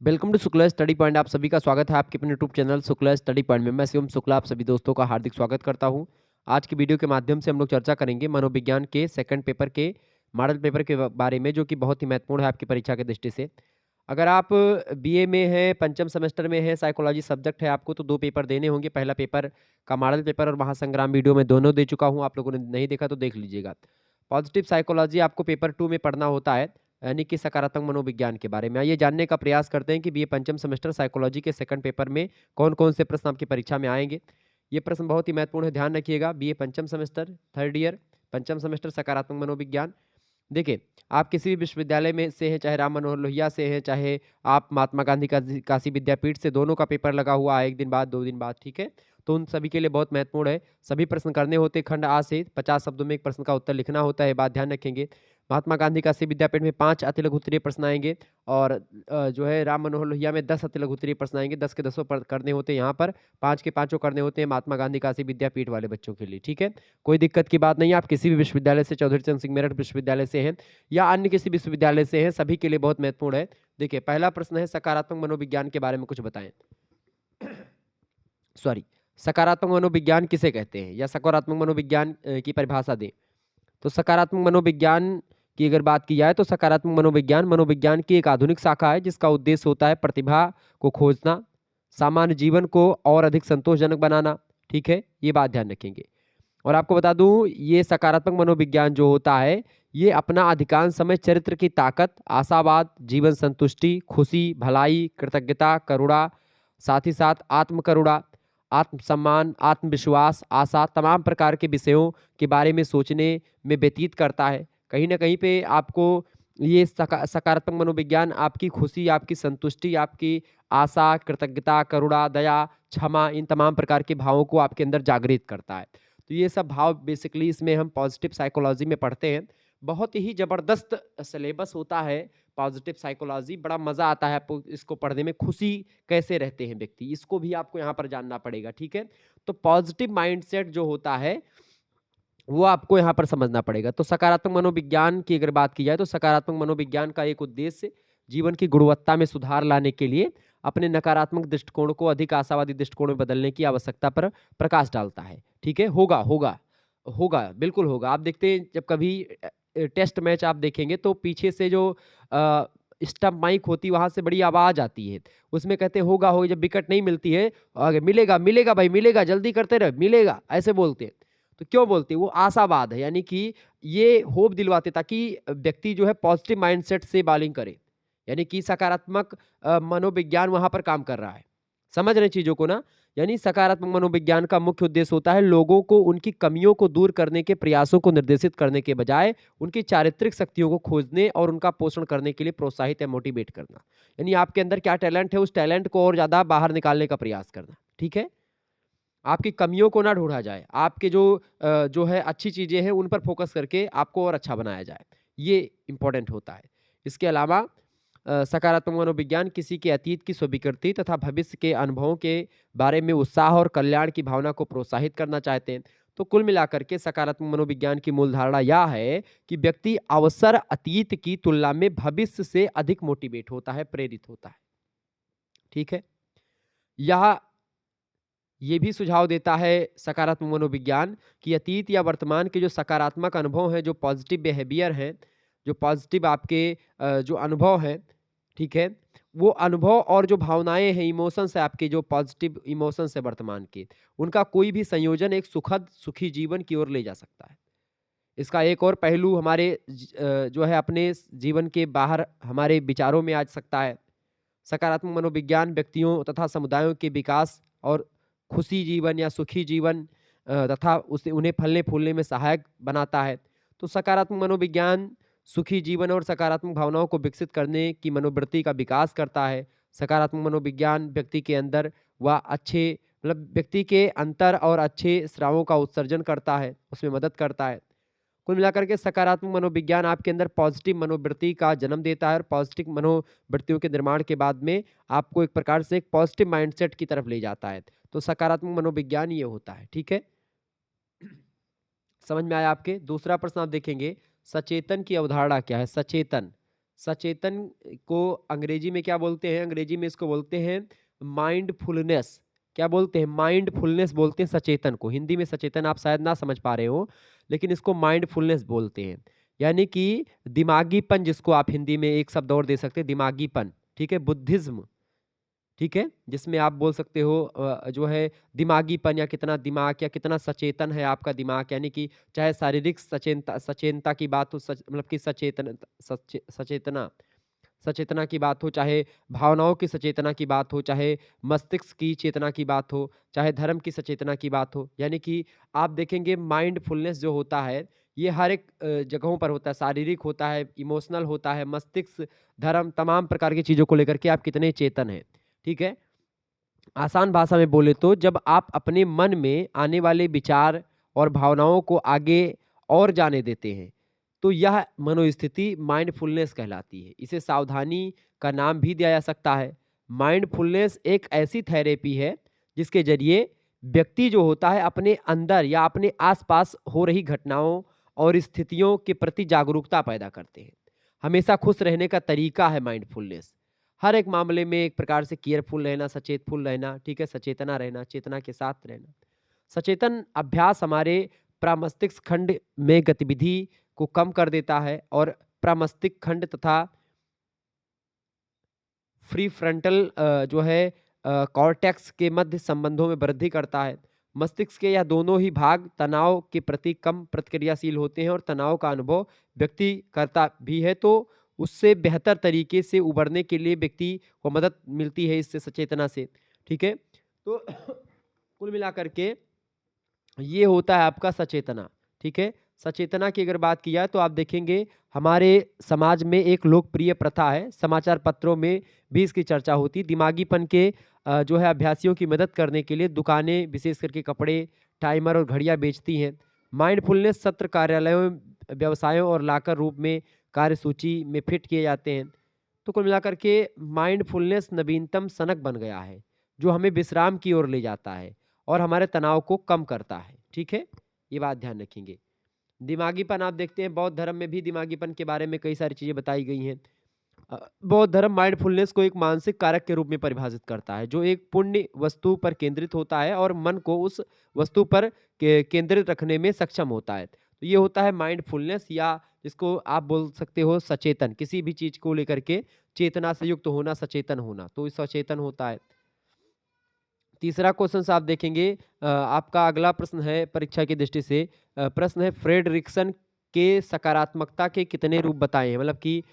Welcome to Shukla study point. आप सभी का स्वागत है आपके अपने YouTube channel Shukla study point में। मैं शिवम शुक्ला आप सभी दोस्तों का हार्दिक स्वागत करता हूं। आज की वीडियो के माध्यम से हम लोग चर्चा करेंगे मनोविज्ञान के सेकंड पेपर के मॉडल पेपर के बारे में, जो कि बहुत ही महत्वपूर्ण है आपकी परीक्षा की दृष्टि से। अगर आप बीए में हैं, पंचम सेमेस्टर में है, साइकोलॉजी सब्जेक्ट है आपको, तो 2 पेपर देने होंगे। पहला पेपर का मॉडल पेपर और महासंग्राम वीडियो में दोनों दे चुका हूँ। आप लोगों ने नहीं देखा तो देख लीजिएगा। पॉजिटिव साइकोलॉजी आपको पेपर 2 में पढ़ना होता है, यानी कि सकारात्मक मनोविज्ञान के बारे में। आइए जानने का प्रयास करते हैं कि बीए पंचम सेमेस्टर साइकोलॉजी के सेकंड पेपर में कौन-कौन से प्रश्न आपकी परीक्षा में आएँगे। ये प्रश्न बहुत ही महत्वपूर्ण है, ध्यान रखिएगा। बीए पंचम सेमेस्टर, थर्ड ईयर, पंचम सेमेस्टर सकारात्मक मनोविज्ञान। देखिए, आप किसी भी विश्वविद्यालय में से हैं, चाहे राम मनोहर लोहिया से हैं, चाहे आप महात्मा गांधी काशी विद्यापीठ से, दोनों का पेपर लगा हुआ है 1 दिन बाद, 2 दिन बाद, ठीक है? तो उन सभी के लिए बहुत महत्वपूर्ण है। सभी प्रश्न करने होते हैं, खंड आ से 50 शब्दों में एक प्रश्न का उत्तर लिखना होता है, ये बात ध्यान रखेंगे। महात्मा गांधी काशी विद्यापीठ में 5 अति लघु उत्तरीय प्रश्न आएँगे और जो है राम मनोहर लोहिया में 10 अति लघु उत्तरीय प्रश्न आएँगे। 10 के 10 करने होते हैं यहाँ पर, 5 के 5 करने होते हैं महात्मा गांधी काशी विद्यापीठ वाले बच्चों के लिए, ठीक है? कोई दिक्कत की बात नहीं है। आप किसी भी विश्वविद्यालय से, चौधरी चरण सिंह मेरठ विश्वविद्यालय से हैं या अन्य किसी विश्वविद्यालय से हैं, सभी के लिए बहुत महत्वपूर्ण है। देखिए, पहला प्रश्न है सकारात्मक मनोविज्ञान के बारे में कुछ बताएँ। सॉरी, सकारात्मक मनोविज्ञान किसे कहते हैं या सकारात्मक मनोविज्ञान की परिभाषा दें। तो सकारात्मक मनोविज्ञान की अगर बात की जाए तो सकारात्मक मनोविज्ञान मनोविज्ञान की एक आधुनिक शाखा है, जिसका उद्देश्य होता है प्रतिभा को खोजना, सामान्य जीवन को और अधिक संतोषजनक बनाना, ठीक है? ये बात ध्यान रखेंगे। और आपको बता दूं, ये सकारात्मक मनोविज्ञान जो होता है, ये अपना अधिकांश समय चरित्र की ताकत, आशावाद, जीवन संतुष्टि, खुशी, भलाई, कृतज्ञता, करुणा, साथ ही साथ आत्म करुणा, आत्मसम्मान, आत्मविश्वास, आशा, तमाम प्रकार के विषयों के बारे में सोचने में व्यतीत करता है। कहीं न कहीं पे आपको ये सकारात्मक मनोविज्ञान आपकी खुशी, आपकी संतुष्टि, आपकी आशा, कृतज्ञता, करुणा, दया, क्षमा, इन तमाम प्रकार के भावों को आपके अंदर जागृत करता है। तो ये सब भाव बेसिकली इसमें हम पॉजिटिव साइकोलॉजी में पढ़ते हैं। बहुत ही ज़बरदस्त सिलेबस होता है पॉजिटिव साइकोलॉजी, बड़ा मज़ा आता है आपको इसको पढ़ने में। खुशी कैसे रहते हैं व्यक्ति, इसको भी आपको यहाँ पर जानना पड़ेगा, ठीक है? तो पॉजिटिव माइंडसेट जो होता है, वो आपको यहाँ पर समझना पड़ेगा। तो सकारात्मक मनोविज्ञान की अगर बात की जाए तो सकारात्मक मनोविज्ञान का एक उद्देश्य जीवन की गुणवत्ता में सुधार लाने के लिए अपने नकारात्मक दृष्टिकोण को अधिक आशावादी दृष्टिकोण में बदलने की आवश्यकता पर प्रकाश डालता है, ठीक है? होगा, होगा, होगा, बिल्कुल होगा। आप देखते हैं जब कभी टेस्ट मैच आप देखेंगे तो पीछे से जो स्टंप माइक होती है, वहाँ से बड़ी आवाज़ आती है। उसमें कहते हैं होगा, होगा, जब विकेट नहीं मिलती है, आगे मिलेगा, मिलेगा भाई मिलेगा, जल्दी करते रहे, मिलेगा, ऐसे बोलते हैं। तो क्यों बोलते हैं? वो आशावाद है, यानी कि ये होप दिलवाते ताकि व्यक्ति जो है पॉजिटिव माइंडसेट से बॉलिंग करे, यानी कि सकारात्मक मनोविज्ञान वहाँ पर काम कर रहा है। समझ रहे हैं चीज़ों को ना? यानी सकारात्मक मनोविज्ञान का मुख्य उद्देश्य होता है लोगों को उनकी कमियों को दूर करने के प्रयासों को निर्देशित करने के बजाय उनकी चारित्रिक शक्तियों को खोजने और उनका पोषण करने के लिए प्रोत्साहित या मोटिवेट करना। यानी आपके अंदर क्या टैलेंट है, उस टैलेंट को और ज़्यादा बाहर निकालने का प्रयास करना, ठीक है? आपकी कमियों को ना ढूँढा जाए, आपके जो है अच्छी चीज़ें हैं उन पर फ़ोकस करके आपको और अच्छा बनाया जाए, ये इम्पोर्टेंट होता है। इसके अलावा सकारात्मक मनोविज्ञान किसी के अतीत की स्वीकृति तथा भविष्य के अनुभवों के बारे में उत्साह और कल्याण की भावना को प्रोत्साहित करना चाहते हैं। तो कुल मिलाकर के सकारात्मक मनोविज्ञान की मूल धारणा यह है कि व्यक्ति अवसर अतीत की तुलना में भविष्य से अधिक मोटिवेट होता है, प्रेरित होता है, ठीक है? यह ये भी सुझाव देता है सकारात्मक मनोविज्ञान कि अतीत या वर्तमान के जो सकारात्मक अनुभव हैं, जो पॉजिटिव बिहेवियर हैं, जो पॉजिटिव आपके जो अनुभव हैं, ठीक है? वो अनुभव और जो भावनाएँ हैं, इमोशंस हैं आपके, जो पॉजिटिव इमोशंस हैं वर्तमान के, उनका कोई भी संयोजन एक सुखद, सुखी जीवन की ओर ले जा सकता है। इसका एक और पहलू हमारे जो है अपने जीवन के बाहर हमारे विचारों में आ सकता है। सकारात्मक मनोविज्ञान व्यक्तियों तथा समुदायों के विकास और खुशी जीवन या सुखी जीवन तथा उसे उन्हें फलने-फूलने में सहायक बनाता है। तो सकारात्मक मनोविज्ञान सुखी जीवन और सकारात्मक भावनाओं को विकसित करने की मनोवृत्ति का विकास करता है। सकारात्मक मनोविज्ञान व्यक्ति के अंदर व अच्छे मतलब व्यक्ति के अंतर और अच्छे स्रावों का उत्सर्जन करता है, उसमें मदद करता है। कुल मिलाकर के सकारात्मक मनोविज्ञान आपके अंदर पॉजिटिव मनोवृत्ति का जन्म देता है और पॉजिटिव मनोवृत्तियों के निर्माण के बाद में आपको एक प्रकार से एक पॉजिटिव माइंडसेट की तरफ ले जाता है। तो सकारात्मक मनोविज्ञान ये होता है, ठीक है? समझ में आया आपके? दूसरा प्रश्न आप देखेंगे, सचेतन की अवधारणा क्या है? सचेतन, सचेतन को अंग्रेजी में क्या बोलते हैं? अंग्रेजी में इसको बोलते हैं माइंडफुलनेस। क्या बोलते हैं? माइंडफुलनेस बोलते हैं सचेतन को। हिंदी में सचेतन आप शायद ना समझ पा रहे हो, लेकिन इसको माइंडफुलनेस बोलते हैं। यानी कि दिमागीपन, जिसको आप हिंदी में एक शब्द और दे सकते हैं, दिमागीपन, ठीक है? बुद्धिज़्म, ठीक है? जिसमें आप बोल सकते हो जो है दिमागीपन, या कितना दिमाग, या कितना सचेतन है आपका दिमाग, यानी कि चाहे शारीरिक सचेनता सचेनता की बात हो, मतलब कि सचेतना सचेतना की बात हो, चाहे भावनाओं की सचेतना की बात हो, चाहे मस्तिष्क की चेतना की बात हो, चाहे धर्म की सचेतना की बात हो। यानी कि आप देखेंगे माइंडफुलनेस जो होता है, ये हर एक जगहों पर होता है, शारीरिक होता है, इमोशनल होता है, मस्तिष्क, धर्म, तमाम प्रकार की चीज़ों को लेकर के आप कितने चेतन हैं, ठीक है? आसान भाषा में बोले तो जब आप अपने मन में आने वाले विचार और भावनाओं को आगे और जाने देते हैं, तो यह मनोस्थिति माइंडफुलनेस कहलाती है। इसे सावधानी का नाम भी दिया जा सकता है। माइंडफुलनेस एक ऐसी थेरेपी है जिसके जरिए व्यक्ति जो होता है अपने अंदर या अपने आसपास हो रही घटनाओं और स्थितियों के प्रति जागरूकता पैदा करते हैं। हमेशा खुश रहने का तरीका है माइंडफुलनेस। हर एक मामले में एक प्रकार से केयरफुल रहना, सचेतफुल रहना, ठीक है? सचेतना रहना, चेतना के साथ रहना। सचेतन अभ्यास हमारे प्रमस्तिष्क खंड में गतिविधि को कम कर देता है और प्रमस्तिष्क खंड तथा फ्री फ्रंटल जो है कॉर्टेक्स के मध्य संबंधों में वृद्धि करता है। मस्तिष्क के यह दोनों ही भाग तनाव के प्रति कम प्रतिक्रियाशील होते हैं और तनाव का अनुभव व्यक्ति करता भी है, तो उससे बेहतर तरीके से उबरने के लिए व्यक्ति को मदद मिलती है इससे, सचेतना से, ठीक है? तो कुल मिलाकर के ये होता है आपका सचेतना, ठीक है? सचेतना की अगर बात की जाए तो आप देखेंगे हमारे समाज में एक लोकप्रिय प्रथा है, समाचार पत्रों में भी इसकी चर्चा होती है। दिमागीपन के जो है अभ्यासियों की मदद करने के लिए दुकानें विशेष करके कपड़े, टाइमर और घड़ियाँ बेचती हैं। माइंडफुलनेस सत्र कार्यालयों, व्यवसायों और लाकर रूप में कार्यसूची में फिट किए जाते हैं। तो कुल मिलाकर के माइंडफुलनेस नवीनतम सनक बन गया है, जो हमें विश्राम की ओर ले जाता है और हमारे तनाव को कम करता है, ठीक है? ये बात ध्यान रखेंगे। दिमागीपन आप देखते हैं बौद्ध धर्म में भी दिमागीपन के बारे में कई सारी चीज़ें बताई गई हैं। बौद्ध धर्म माइंडफुलनेस को एक मानसिक कारक के रूप में परिभाषित करता है, जो एक पुण्य वस्तु पर केंद्रित होता है और मन को उस वस्तु पर केंद्रित रखने में सक्षम होता है। तो ये होता है माइंडफुलनेस, या जिसको आप बोल सकते हो सचेतन, किसी भी चीज़ को लेकर के चेतना से युक्त होना, सचेतन होना, तो सचेतन होता है। तीसरा क्वेश्चन आप देखेंगे, आपका अगला प्रश्न है परीक्षा की दृष्टि से, प्रश्न है फ्रेडरिक्सन के सकारात्मकता के कितने रूप बताए हैं? मतलब कि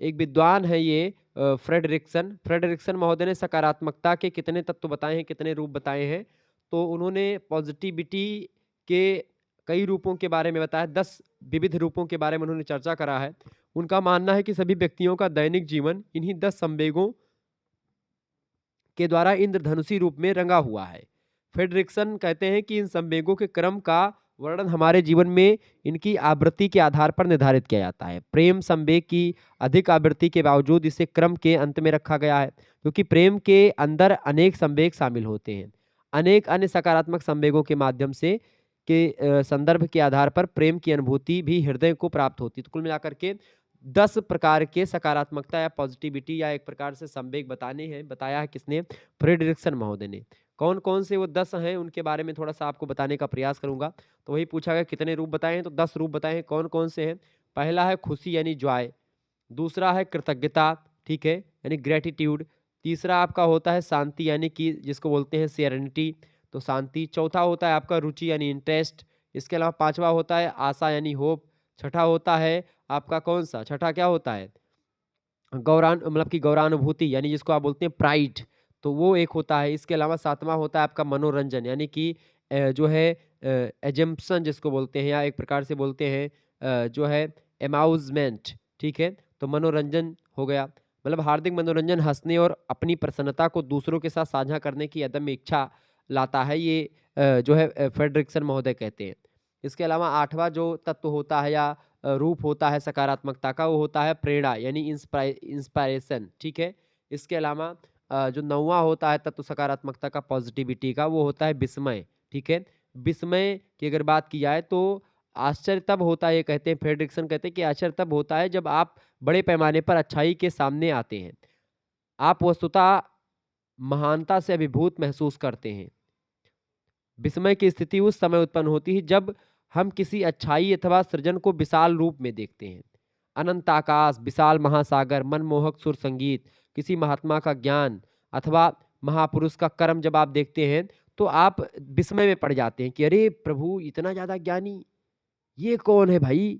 एक विद्वान है ये फ्रेडरिक्सन महोदय ने सकारात्मकता के कितने तत्व बताए हैं, कितने रूप बताए हैं? तो उन्होंने पॉजिटिविटी के कई रूपों के बारे में बताया, 10 विविध रूपों के बारे में उन्होंने चर्चा करा है। उनका मानना है कि सभी व्यक्तियों का दैनिक जीवन इन्हीं 10 संवेगों के द्वारा इंद्रधनुषी रूप में रंगा हुआ है। फ्रेडरिक्सन कहते हैं कि इन संवेगों के क्रम का वर्णन हमारे जीवन में इनकी आवृत्ति के आधार पर निर्धारित किया जाता है। प्रेम संवेग की अधिक आवृत्ति के बावजूद इसे क्रम के अंत में रखा गया है, क्योंकि प्रेम के अंदर अनेक संवेग शामिल होते हैं। अनेक अन्य सकारात्मक संवेगों के माध्यम से संदर्भ के आधार पर प्रेम की अनुभूति भी हृदय को प्राप्त होती है। तो कुल मिलाकर के 10 प्रकार के सकारात्मकता या पॉजिटिविटी या एक प्रकार से संवेग बताया है किसने? फ्रेडरिक्सन महोदय ने। कौन-कौन से वो 10 हैं उनके बारे में थोड़ा-सा आपको बताने का प्रयास करूँगा। तो वही पूछा गया कितने रूप बताए हैं, तो 10 रूप बताए हैं। कौन-कौन से हैं? पहला है खुशी यानी जॉय, दूसरा है कृतज्ञता, ठीक है? यानी ग्रैटिट्यूड। तीसरा आपका होता है शांति, यानी कि जिसको बोलते हैं सेरेनिटी, तो शांति। चौथा होता है आपका रुचि यानी इंटरेस्ट। इसके अलावा पाँचवाँ होता है आशा यानी होप। छठा होता है आपका कौन-सा? छठा क्या होता है? मतलब कि गौरवानुभूति, यानी जिसको आप बोलते हैं प्राइड, तो वो एक होता है। इसके अलावा सातवां होता है आपका मनोरंजन, यानी कि जो है एजम्पशन जिसको बोलते हैं, या एक प्रकार से बोलते हैं जो है अमाउज़मेंट, ठीक है? तो मनोरंजन हो गया, मतलब हार्दिक मनोरंजन हँसने और अपनी प्रसन्नता को दूसरों के साथ साझा करने की अदम्य इच्छा लाता है, ये जो है फ्रेडरिक्सन महोदय कहते हैं। इसके अलावा 8वाँ जो तत्व होता है या रूप होता है सकारात्मकता का, वो होता है प्रेरणा यानी इंस्पायरेशन, ठीक है? इसके अलावा जो 9वाँ होता है तत्व सकारात्मकता का पॉजिटिविटी का, वो होता है विस्मय, ठीक है? विस्मय की अगर बात की जाए तो आश्चर्य तब होता है, ये कहते हैं फ्रेडरिक्सन कहते हैं कि आश्चर्य तब होता है जब आप बड़े पैमाने पर अच्छाई के सामने आते हैं। आप वस्तुतः महानता से अभिभूत महसूस करते हैं। विस्मय की स्थिति उस समय उत्पन्न होती है जब हम किसी अच्छाई अथवा सृजन को विशाल रूप में देखते हैं। अनंत आकाश, विशाल महासागर, मनमोहक सुर संगीत, किसी महात्मा का ज्ञान अथवा महापुरुष का कर्म जब आप देखते हैं तो आप विस्मय में पड़ जाते हैं कि अरे प्रभु, इतना ज्यादा ज्ञानी, ये कौन है भाई,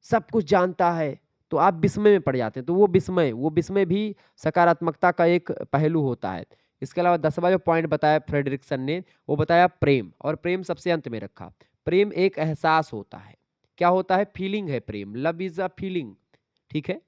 सब कुछ जानता है। तो आप विस्मय में पड़ जाते हैं। तो वो विस्मय भी सकारात्मकता का एक पहलू होता है। इसके अलावा 10वां जो पॉइंट बताया फ्रेडरिक्सन ने, वो बताया प्रेम, और प्रेम सबसे अंत में रखा। प्रेम एक एहसास होता है। क्या होता है? फीलिंग है प्रेम। लव इज अ फीलिंग, ठीक है,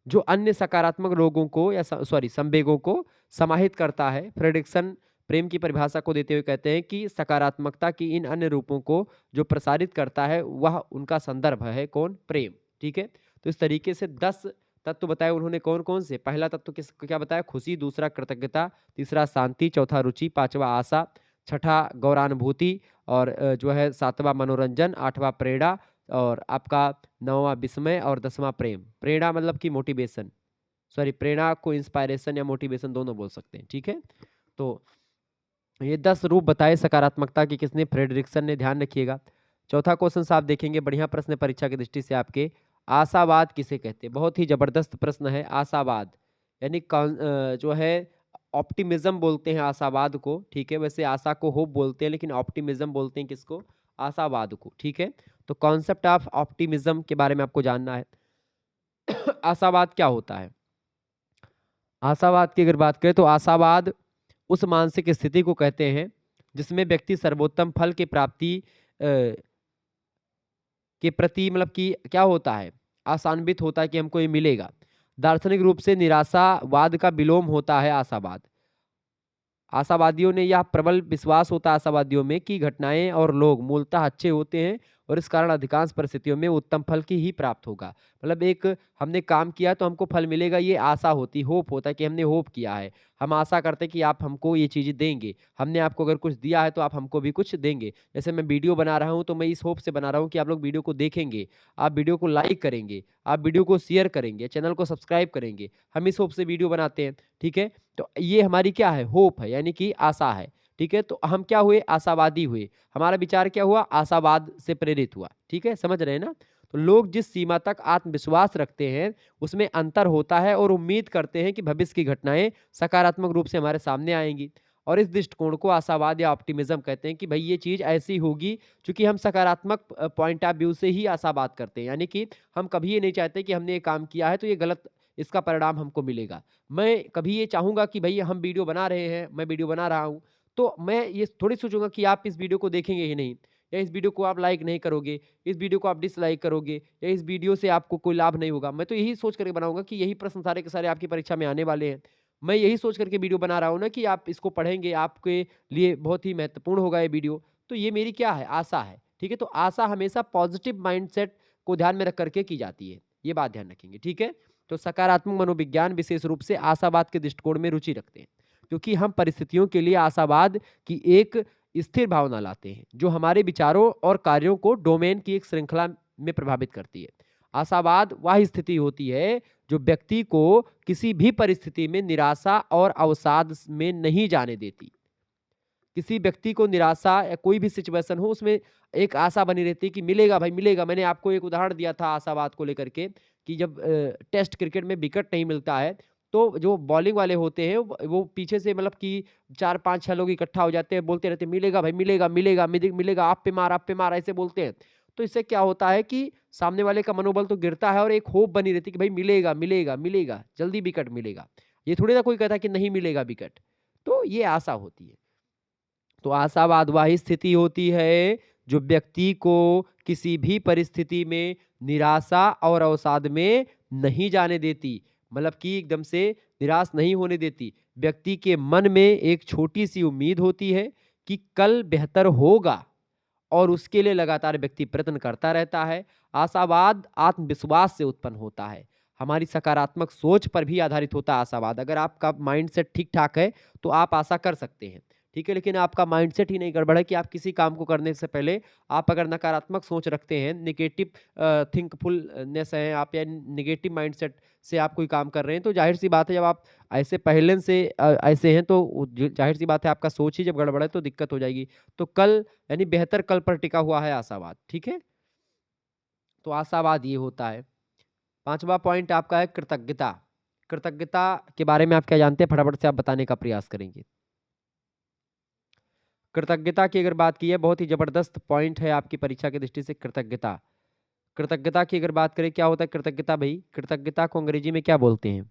जो अन्य सकारात्मक लोगों को या संवेगों को समाहित करता है। फ्रेडरिक्सन प्रेम की परिभाषा को देते हुए कहते हैं कि सकारात्मकता की इन अन्य रूपों को जो प्रसारित करता है वह उनका संदर्भ है। कौन? प्रेम, ठीक है। तो इस तरीके से 10 तत्व बताए उन्होंने। कौन कौन से? पहला तत्व क्या बताया? खुशी। दूसरा कृतज्ञता। तीसरा शांति। चौथा रुचि। पांचवा आशा। छठा गौरानुभूति। और जो है 7वां मनोरंजन। 8वां प्रेरणा। और आपका 9वां विस्मय। और 10वां प्रेम। प्रेरणा मतलब कि मोटिवेशन, प्रेरणा को इंस्पायरेशन या मोटिवेशन दोनों बोल सकते हैं, ठीक है। तो ये 10 रूप बताए सकारात्मकता के किसने? फ्रेडरिक्सन ने। ध्यान रखिएगा। चौथा क्वेश्चन आप देखेंगे, बढ़िया प्रश्न है परीक्षा की दृष्टि से आपके। आशावाद किसे कहते हैं? बहुत ही जबरदस्त प्रश्न है। आशावाद यानी जो है ऑप्टिमिज्म बोलते हैं आशावाद को, ठीक है। वैसे आशा को होप बोलते हैं, लेकिन ऑप्टिमिज्म बोलते हैं किसको? आशावाद को, ठीक है। तो कॉन्सेप्ट ऑफ ऑप्टिमिज्म के बारे में आपको जानना है। आशावाद क्या होता है? आशावाद की अगर बात करें तो आशावाद उस मानसिक स्थिति को कहते हैं जिसमें व्यक्ति सर्वोत्तम फल की प्राप्ति के प्रति मतलब कि क्या होता है? आशान्वित होता है कि हमको ये मिलेगा। दार्शनिक रूप से निराशावाद का विलोम होता है आशावाद। आशावादियों ने यह प्रबल विश्वास होता है आशावादियों में कि घटनाएं और लोग मूलतः अच्छे होते हैं और इस कारण अधिकांश परिस्थितियों में उत्तम फल की ही प्राप्त होगा। मतलब एक हमने काम किया तो हमको फल मिलेगा, ये आशा होती, होप होता है कि हमने होप किया है। हम आशा करते हैं कि आप हमको ये चीज़ें देंगे। हमने आपको अगर कुछ दिया है तो आप हमको भी कुछ देंगे। जैसे मैं वीडियो बना रहा हूँ तो मैं इस होप से बना रहा हूँ कि आप लोग वीडियो को देखेंगे, आप वीडियो को लाइक करेंगे, आप वीडियो को शेयर करेंगे, चैनल को सब्सक्राइब करेंगे। हम इस होप से वीडियो बनाते हैं, ठीक है। तो ये हमारी क्या है? होप है, यानी कि आशा है, ठीक है। तो हम क्या हुए? आशावादी हुए। हमारा विचार क्या हुआ? आशावाद से प्रेरित हुआ, ठीक है। समझ रहे हैं ना? तो लोग जिस सीमा तक आत्मविश्वास रखते हैं उसमें अंतर होता है और उम्मीद करते हैं कि भविष्य की घटनाएं सकारात्मक रूप से हमारे सामने आएंगी। और इस दृष्टिकोण को आशावाद या ऑप्टिमिज्म कहते हैं कि भाई ये चीज ऐसी होगी, क्योंकि हम सकारात्मक पॉइंट ऑफ व्यू से ही आशावाद करते हैं। यानी कि हम कभी ये नहीं चाहते कि हमने ये काम किया है तो ये गलत, इसका परिणाम हमको मिलेगा। मैं कभी ये चाहूंगा कि भाई हम वीडियो बना रहे हैं, मैं वीडियो बना रहा हूँ, तो मैं ये थोड़ी सोचूंगा कि आप इस वीडियो को देखेंगे ही नहीं, या इस वीडियो को आप लाइक नहीं करोगे, इस वीडियो को आप डिसलाइक करोगे, या इस वीडियो से आपको कोई लाभ नहीं होगा। मैं तो यही सोच करके बनाऊंगा कि यही प्रश्न सारे के सारे आपकी परीक्षा में आने वाले हैं। मैं यही सोच करके वीडियो बना रहा हूँ ना कि आप इसको पढ़ेंगे, आपके लिए बहुत ही महत्वपूर्ण होगा ये वीडियो। तो ये मेरी क्या है? आशा है, ठीक है। तो आशा हमेशा पॉजिटिव माइंडसेट को ध्यान में रख करके की जाती है, ये बात ध्यान रखेंगे, ठीक है। तो सकारात्मक मनोविज्ञान विशेष रूप से आशावाद के दृष्टिकोण में रुचि रखते हैं, क्योंकि हम परिस्थितियों के लिए आशावाद की एक स्थिर भावना लाते हैं जो हमारे विचारों और कार्यों को डोमेन की एक श्रृंखला में प्रभावित करती है। आशावाद वह स्थिति होती है जो व्यक्ति को किसी भी परिस्थिति में निराशा और अवसाद में नहीं जाने देती। किसी व्यक्ति को निराशा या कोई भी सिचुएशन हो उसमें एक आशा बनी रहती है कि मिलेगा भाई मिलेगा। मैंने आपको एक उदाहरण दिया था आशावाद को लेकर के कि जब टेस्ट क्रिकेट में विकेट नहीं मिलता है तो जो बॉलिंग वाले होते हैं वो पीछे से मतलब कि 4 5 6 लोग इकट्ठा हो जाते हैं, बोलते रहते हैं मिलेगा भाई मिलेगा मिलेगा मिलेगा, आप पे मार ऐसे बोलते हैं। तो इससे क्या होता है कि सामने वाले का मनोबल तो गिरता है और एक होप बनी रहती है कि भाई मिलेगा मिलेगा मिलेगा, जल्दी विकेट मिलेगा। ये थोड़ी ना कोई कहता है कि नहीं मिलेगा विकेट। तो ये आशा होती है। तो आशावाद वह स्थिति होती है जो व्यक्ति को किसी भी परिस्थिति में निराशा और अवसाद में नहीं जाने देती, मतलब कि एकदम से निराश नहीं होने देती। व्यक्ति के मन में एक छोटी सी उम्मीद होती है कि कल बेहतर होगा और उसके लिए लगातार व्यक्ति प्रयत्न करता रहता है। आशावाद आत्मविश्वास से उत्पन्न होता है, हमारी सकारात्मक सोच पर भी आधारित होता है आशावाद। अगर आपका माइंडसेट ठीक ठाक है तो आप आशा कर सकते हैं, ठीक है, लेकिन आपका माइंडसेट ही नहीं गड़बड़ है कि आप किसी काम को करने से पहले आप अगर नकारात्मक सोच रखते हैं, नेगेटिव थिंकफुलनेस है आप, या नेगेटिव माइंडसेट से आप कोई काम कर रहे हैं, तो ज़ाहिर-सी बात है जब आप ऐसे पहले से ऐसे हैं तो ज़ाहिर-सी बात है आपका सोच ही जब गड़बड़ है तो दिक्कत हो जाएगी। तो कल यानी बेहतर कल पर टिका हुआ है आशावाद, ठीक है? तो आशावाद ये होता है। 5वां पॉइंट आपका है कृतज्ञता। कृतज्ञता के बारे में आप क्या जानते हैं? फटाफट से आप बताने का प्रयास करेंगे। कृतज्ञता की अगर बात की जाए, बहुत ही ज़बरदस्त पॉइंट है आपकी परीक्षा की दृष्टि से कृतज्ञता। कृतज्ञता की अगर बात करें, क्या होता है कृतज्ञता भई? कृतज्ञता को अंग्रेजी में क्या बोलते हैं?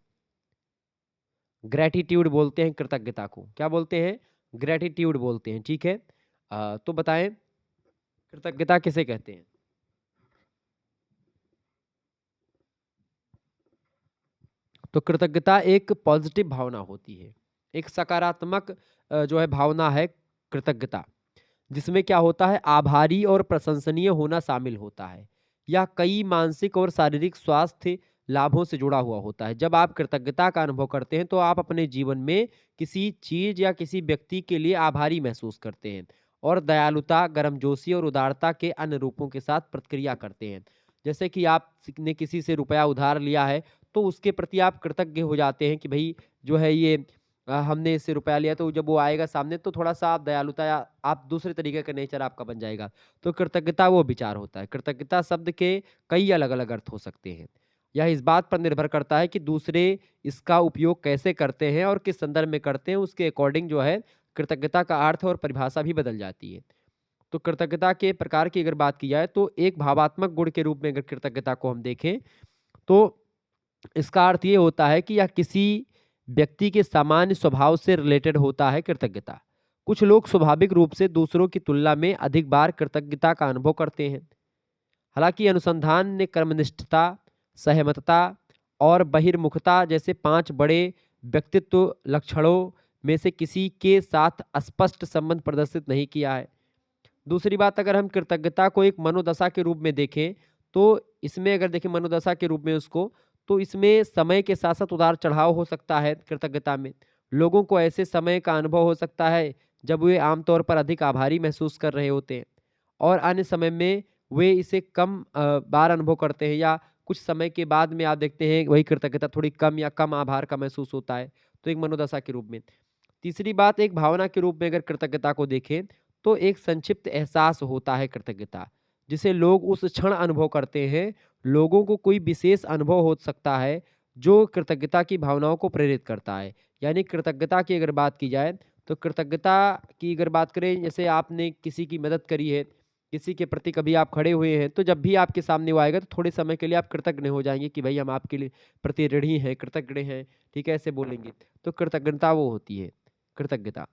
ग्रैटिट्यूड बोलते हैं कृतज्ञता को। क्या बोलते हैं? ग्रैटिट्यूड बोलते हैं, ठीक है? तो बताएँ कृतज्ञता किसे कहते हैं? तो कृतज्ञता एक पॉजिटिव भावना होती है। एक सकारात्मक जो है भावना है कृतज्ञता। जिसमें क्या होता है, आभारी और प्रशंसनीय होना शामिल होता है। यह कई मानसिक और शारीरिक स्वास्थ्य लाभों से जुड़ा हुआ होता है। जब आप कृतज्ञता का अनुभव करते हैं तो आप अपने जीवन में किसी चीज़ या किसी व्यक्ति के लिए आभारी महसूस करते हैं और दयालुता, गर्मजोशी और उदारता के अन्य रूपों के साथ प्रतिक्रिया करते हैं। जैसे कि आपने किसी से रुपया उधार लिया है, तो उसके प्रति आप कृतज्ञ हो जाते हैं कि भई जो है ये हमने इससे रुपया लिया, तो जब वो आएगा सामने तो थोड़ा-सा आप दयालुता या आप दूसरे तरीके का नेचर आपका बन जाएगा। तो कृतज्ञता वो विचार होता है। कृतज्ञता शब्द के कई अलग-अलग अर्थ हो सकते हैं। यह इस बात पर निर्भर करता है कि दूसरे इसका उपयोग कैसे करते हैं और किस संदर्भ में करते हैं, उसके अकॉर्डिंग जो है कृतज्ञता का अर्थ और परिभाषा भी बदल जाती है। तो कृतज्ञता के प्रकार की अगर बात की जाए तो एक भावात्मक गुण के रूप में अगर कृतज्ञता को हम देखें, तो इसका अर्थ ये होता है कि यह किसी व्यक्ति के सामान्य स्वभाव से रिलेटेड होता है कृतज्ञता। कुछ लोग स्वाभाविक रूप से दूसरों की तुलना में अधिक बार कृतज्ञता का अनुभव करते हैं। हालांकि अनुसंधान ने कर्मनिष्ठता, सहमतता और बहिर्मुखता जैसे 5 बड़े व्यक्तित्व लक्षणों में से किसी के साथ स्पष्ट संबंध प्रदर्शित नहीं किया है। दूसरी बात, अगर हम कृतज्ञता को एक मनोदशा के रूप में देखें, तो इसमें अगर देखें मनोदशा के रूप में उसको, तो इसमें समय के साथ-साथ उतार-चढ़ाव हो सकता है कृतज्ञता में। लोगों को ऐसे समय का अनुभव हो सकता है, जब वे आम तौर पर अधिक आभारी महसूस कर रहे होते हैं और अन्य समय में वे इसे कम बार अनुभव करते हैं, या कुछ समय के बाद में आप देखते हैं वही कृतज्ञता थोड़ी कम या कम आभार का महसूस होता है, तो एक मनोदशा के रूप में। तीसरी बात, एक भावना के रूप में अगर कृतज्ञता को देखें, तो एक संक्षिप्त एहसास होता है कृतज्ञता, जिसे लोग उस क्षण अनुभव करते हैं। लोगों को कोई विशेष अनुभव हो सकता है जो कृतज्ञता की भावनाओं को प्रेरित करता है। यानी कृतज्ञता की अगर बात की जाए, तो कृतज्ञता की अगर बात करें, जैसे आपने किसी की मदद करी है, किसी के प्रति कभी आप खड़े हुए हैं, तो जब भी आपके सामने वो आएगा तो थोड़े समय के लिए आप कृतज्ञ हो जाएंगे कि भाई हम आपके लिए प्रति ऋणी हैं, कृतज्ञ हैं, ठीक है, ऐसे बोलेंगे। तो कृतज्ञता वो होती है, कृतज्ञता।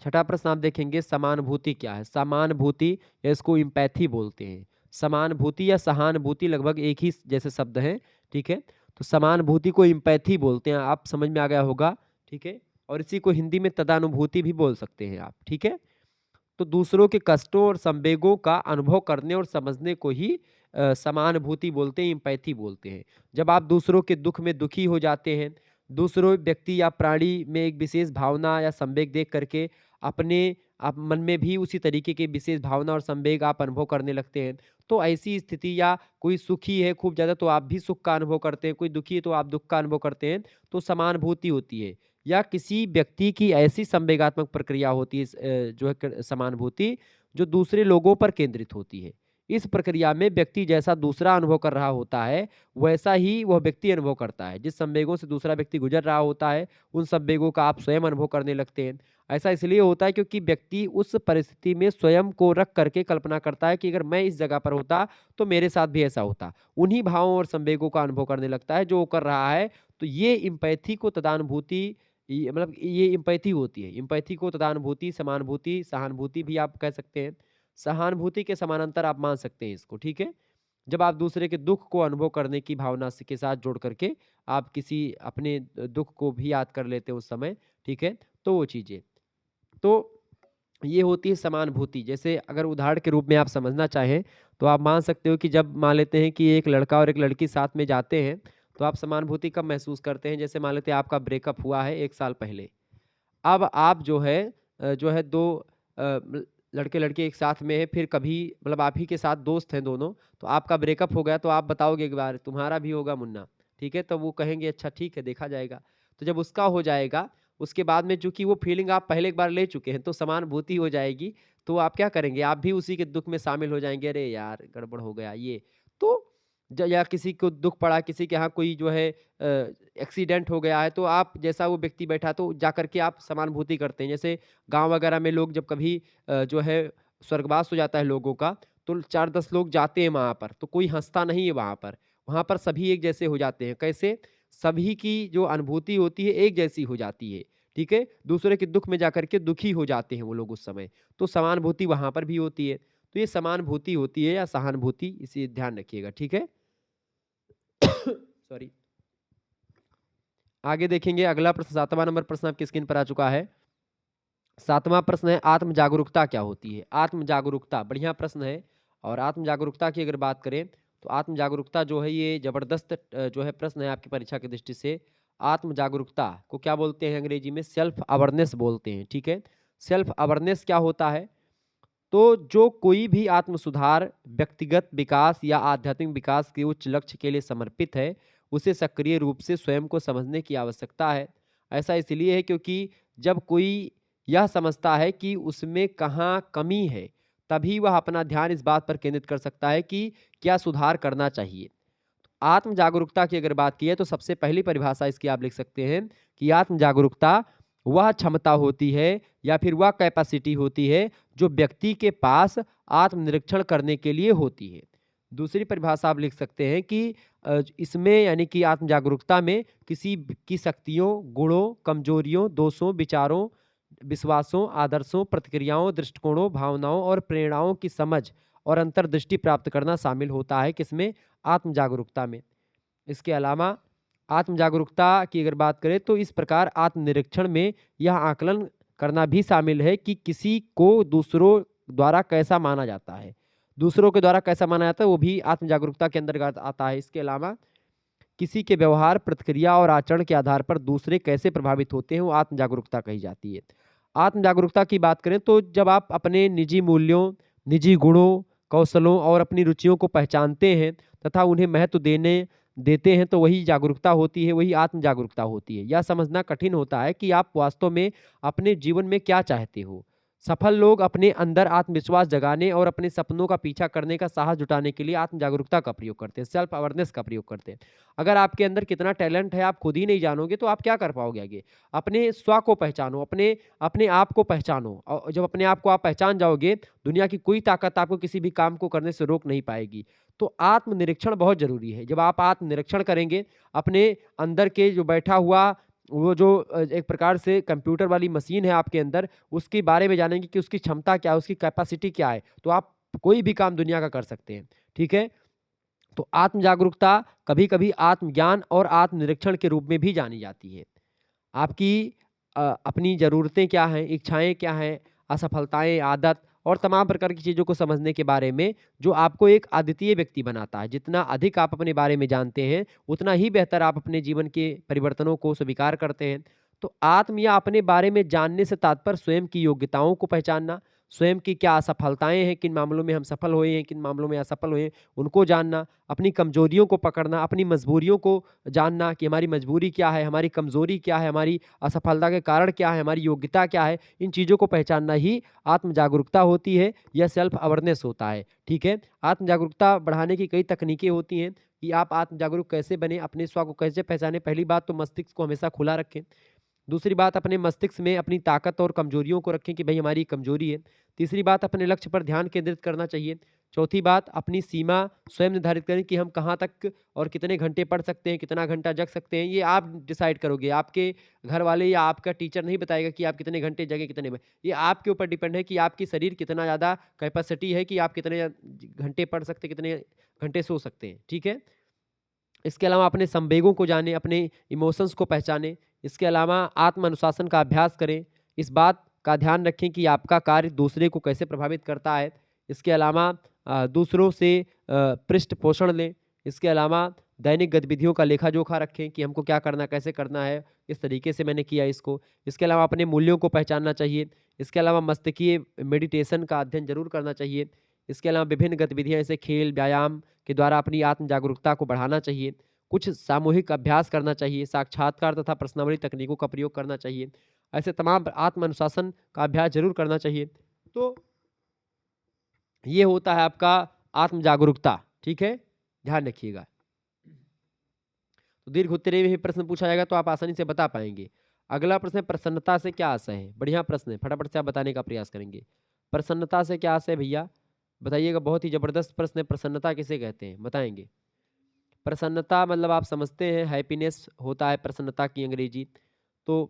छठा प्रश्न आप देखेंगे, समानुभूति क्या है? समानुभूति या इसको एम्पैथी बोलते हैं। समानुभूति या सहानुभूति लगभग एक ही जैसे शब्द हैं, ठीक है? तो समानुभूति को एम्पैथी बोलते हैं, आप समझ में आ गया होगा, ठीक है? और इसी को हिंदी में तदानुभूति भी बोल सकते हैं आप, ठीक है? तो दूसरों के कष्टों और संवेगों का अनुभव करने और समझने को ही समानुभूति बोलते हैं, एम्पैथी बोलते हैं। जब आप दूसरों के दुख में दुखी हो जाते हैं, दूसरों व्यक्ति या प्राणी में एक विशेष भावना या संवेग देख करके अपने आप मन में भी उसी तरीके की विशेष भावना और संवेग आप अनुभव करने लगते हैं। तो ऐसी स्थिति, या कोई सुखी है खूब ज़्यादा तो आप भी सुख का अनुभव करते हैं, कोई दुखी है तो आप दुःख का अनुभव करते हैं, तो समानुभूति होती है। या किसी व्यक्ति की ऐसी संवेगात्मक प्रक्रिया होती है जो है समानुभूति, जो दूसरे लोगों पर केंद्रित होती है। इस प्रक्रिया में व्यक्ति जैसा दूसरा अनुभव कर रहा होता है, वैसा ही वह व्यक्ति अनुभव करता है। जिस संवेगों से दूसरा व्यक्ति गुजर रहा होता है, उन संवेगों का आप स्वयं अनुभव करने लगते हैं। ऐसा इसलिए होता है क्योंकि व्यक्ति उस परिस्थिति में स्वयं को रख करके कल्पना करता है कि अगर मैं इस जगह पर होता, तो मेरे साथ भी ऐसा होता। उन्हीं भावों और संवेगों का अनुभव करने लगता है जो वो कर रहा है। तो ये एम्पैथी को तदानुभूति, ये मतलब ये एम्पैथी होती है। एम्पैथी को तदानुभूति, समानुभूति, सहानुभूति भी आप कह सकते हैं। सहानुभूति के समानांतर आप मान सकते हैं इसको, ठीक है? जब आप दूसरे के दुःख को अनुभव करने की भावना से के साथ जोड़ करके आप किसी अपने दुःख को भी याद कर लेते हैं उस समय, ठीक है? तो वो चीज़ें। तो ये होती है समानुभूति। जैसे अगर उदाहरण के रूप में आप समझना चाहें, तो आप मान सकते हो कि जब मान लेते हैं कि एक लड़का और एक लड़की साथ में जाते हैं, तो आप समानुभूति कब महसूस करते हैं? जैसे मान लेते हैं आपका ब्रेकअप हुआ है 1 साल पहले। अब आप जो है जो है 2 लड़के लड़के एक साथ में है, फिर कभी मतलब आप ही के साथ दोस्त हैं दोनों, तो आपका ब्रेकअप हो गया तो आप बताओगे एक बार तुम्हारा भी होगा मुन्ना, ठीक है? तो वो कहेंगे अच्छा ठीक है देखा जाएगा। तो जब उसका हो जाएगा, उसके बाद में चूँकि वो फीलिंग आप पहले एक बार ले चुके हैं तो समानुभूति हो जाएगी, तो आप क्या करेंगे? आप भी उसी के दुःख में शामिल हो जाएँगे, अरे यार गड़बड़ हो गया ये। तो या किसी को दुःख पड़ा, किसी के यहाँ कोई जो है एक्सीडेंट हो गया है, तो आप जैसा वो व्यक्ति बैठा तो जाकर के आप समानुभूति करते हैं। जैसे गाँव वगैरह में लोग जब कभी जो है स्वर्गवास हो जाता है लोगों का, तो 4-10 लोग जाते हैं वहाँ पर, तो कोई हँसता नहीं है वहाँ पर। वहाँ पर सभी एक जैसे हो जाते हैं। कैसे? सभी की जो अनुभूति होती है एक जैसी हो जाती है, ठीक है? दूसरे के दुःख में जाकर के दुखी हो जाते हैं वो लोग उस समय, तो समानुभूति वहाँ पर भी होती है। तो ये समानुभूति होती है या सहानुभूति, इसे ध्यान रखिएगा, ठीक है? सॉरी। आगे देखेंगे अगला प्रश्न 7वां नंबर प्रश्न आपकी स्क्रीन पर आ चुका है। 7वां प्रश्न है आत्म जागरूकता क्या होती है? आत्म जागरूकता बढ़िया प्रश्न है और आत्म जागरूकता की अगर बात करें तो आत्म जागरूकता जो है ये ज़बरदस्त जो है प्रश्न है आपकी परीक्षा की दृष्टि से। आत्म जागरूकता को क्या बोलते हैं अंग्रेजी में? सेल्फ अवेयरनेस बोलते हैं, ठीक है? सेल्फ अवेयरनेस क्या होता है? तो जो कोई भी आत्म सुधार, व्यक्तिगत विकास या आध्यात्मिक विकास के उच्च लक्ष्य के लिए समर्पित है, उसे सक्रिय रूप से स्वयं को समझने की आवश्यकता है। ऐसा इसलिए है क्योंकि जब कोई यह समझता है कि उसमें कहाँ कमी है, तभी वह अपना ध्यान इस बात पर केंद्रित कर सकता है कि क्या सुधार करना चाहिए। आत्म जागरूकता की अगर बात की है तो सबसे पहली परिभाषा इसकी आप लिख सकते हैं कि आत्म जागरूकता वह क्षमता होती है या फिर वह कैपेसिटी होती है जो व्यक्ति के पास आत्मनिरीक्षण करने के लिए होती है। दूसरी परिभाषा आप लिख सकते हैं कि इसमें यानी कि आत्म जागरूकता में किसी की शक्तियों, गुणों, कमजोरियों, दोषों, विचारों, विश्वासों, आदर्शों, प्रतिक्रियाओं, दृष्टिकोणों, भावनाओं और प्रेरणाओं की समझ और अंतर्दृष्टि प्राप्त करना शामिल होता है किसमें? आत्म जागरूकता में। इसके अलावा आत्म जागरूकता की अगर बात करें तो इस प्रकार आत्मनिरीक्षण में यह आकलन करना भी शामिल है कि किसी को दूसरों द्वारा कैसा माना जाता है। दूसरों के द्वारा कैसा माना जाता है वो भी आत्म जागरूकता के अंतर्गत आता है। इसके अलावा किसी के व्यवहार, प्रतिक्रिया और आचरण के आधार पर दूसरे कैसे प्रभावित होते हैं वो आत्म जागरूकता कही जाती है। आत्म जागरूकता की बात करें तो जब आप अपने निजी मूल्यों, निजी गुणों, कौशलों और अपनी रुचियों को पहचानते हैं तथा उन्हें महत्व देते हैं तो वही जागरूकता होती है, वही आत्म जागरूकता होती है। यह समझना कठिन होता है कि आप वास्तव में अपने जीवन में क्या चाहते हो। सफल लोग अपने अंदर आत्मविश्वास जगाने और अपने सपनों का पीछा करने का साहस जुटाने के लिए आत्म जागरूकता का प्रयोग करते हैं, सेल्फ अवेयरनेस का प्रयोग करते हैं। अगर आपके अंदर कितना टैलेंट है आप खुद ही नहीं जानोगे तो आप क्या कर पाओगे आगे? अपने स्व को पहचानो, अपने अपने आप को पहचानो और जब अपने आप को आप पहचान जाओगे, दुनिया की कोई ताकत आपको किसी भी काम को करने से रोक नहीं पाएगी। तो आत्मनिरीक्षण बहुत ज़रूरी है। जब आप आत्मनिरीक्षण करेंगे, अपने अंदर के जो बैठा हुआ वो जो एक प्रकार से कंप्यूटर वाली मशीन है आपके अंदर, उसके बारे में जानेंगे कि उसकी क्षमता क्या है, उसकी कैपेसिटी क्या है, तो आप कोई भी काम दुनिया का कर सकते हैं। ठीक है? तो आत्म जागरूकता कभी-कभी आत्मज्ञान और आत्मनिरीक्षण के रूप में भी जानी जाती है। आपकी अपनी ज़रूरतें क्या हैं, इच्छाएँ क्या हैं, असफलताएँ, आदत और तमाम प्रकार की चीज़ों को समझने के बारे में जो आपको एक अद्वितीय व्यक्ति बनाता है। जितना अधिक आप अपने बारे में जानते हैं, उतना ही बेहतर आप अपने जीवन के परिवर्तनों को स्वीकार करते हैं। तो आत्म या अपने बारे में जानने से तात्पर्य स्वयं की योग्यताओं को पहचानना, स्वयं की क्या असफलताएँ हैं, किन मामलों में हम सफल हुए हैं, किन मामलों में असफल हुए हैं, उनको जानना, अपनी कमज़ोरियों को पकड़ना, अपनी मजबूरियों को जानना कि हमारी मजबूरी क्या है, हमारी कमज़ोरी क्या है, हमारी असफलता के कारण क्या है, हमारी योग्यता क्या है, इन चीज़ों को पहचानना ही आत्म जागरूकता होती है या सेल्फ अवेयरनेस होता है, ठीक है? आत्म जागरूकता बढ़ाने की कई तकनीकें होती हैं कि आप आत्म जागरूक कैसे बनें, अपने स्व को कैसे पहचानें। पहली बात तो मस्तिष्क को हमेशा खुला रखें। दूसरी बात अपने मस्तिष्क में अपनी ताकत और कमजोरियों को रखें कि भाई हमारी कमजोरी है। तीसरी बात अपने लक्ष्य पर ध्यान केंद्रित करना चाहिए। चौथी बात अपनी सीमा स्वयं निर्धारित करें कि हम कहाँ तक और कितने घंटे पढ़ सकते हैं, कितना घंटा जग सकते हैं, ये आप डिसाइड करोगे। आपके घर वाले या आपका टीचर नहीं बताएगा कि आप कितने घंटे जगें, कितने में। ये आपके ऊपर डिपेंड है कि आपकी शरीर कितना ज़्यादा कैपेसिटी है कि आप कितने घंटे पढ़ सकते हैं, कितने घंटे सो सकते हैं, ठीक है? इसके अलावा अपने संवेगों को जानें, अपने इमोशंस को पहचानें। इसके अलावा आत्म अनुशासन का अभ्यास करें। इस बात का ध्यान रखें कि आपका कार्य दूसरे को कैसे प्रभावित करता है। इसके अलावा दूसरों से पृष्ठ पोषण लें। इसके अलावा दैनिक गतिविधियों का लेखा-जोखा रखें कि हमको क्या करना है, कैसे करना है, किस तरीके से मैंने किया इसको। इसके अलावा अपने मूल्यों को पहचानना चाहिए। इसके अलावा मस्तिष्कीय मेडिटेशन का अध्ययन ज़रूर करना चाहिए। इसके अलावा विभिन्न गतिविधियाँ जैसे खेल, व्यायाम के द्वारा अपनी आत्म जागरूकता को बढ़ाना चाहिए। कुछ सामूहिक अभ्यास करना चाहिए, साक्षात्कार तथा प्रश्नावली तकनीकों का प्रयोग करना चाहिए। ऐसे तमाम आत्म अनुशासन का अभ्यास ज़रूर करना चाहिए। तो ये होता है आपका आत्म जागरूकता, ठीक है? ध्यान रखिएगा। तो दीर्घ उत्तरीय में ही प्रश्न पूछा जाएगा तो आप आसानी से बता पाएँगे। अगला प्रश्न है प्रसन्नता से क्या आशय है? बढ़िया प्रश्न है, फटाफट से आप बताने का प्रयास करेंगे। प्रसन्नता से क्या आशय है भैया? बताइएगा, बहुत ही ज़बरदस्त प्रश्न है, प्रसन्नता किसे कहते हैं? बताएँगे। प्रसन्नता मतलब आप समझते हैं हैप्पीनेस होता है प्रसन्नता की अंग्रेजी। तो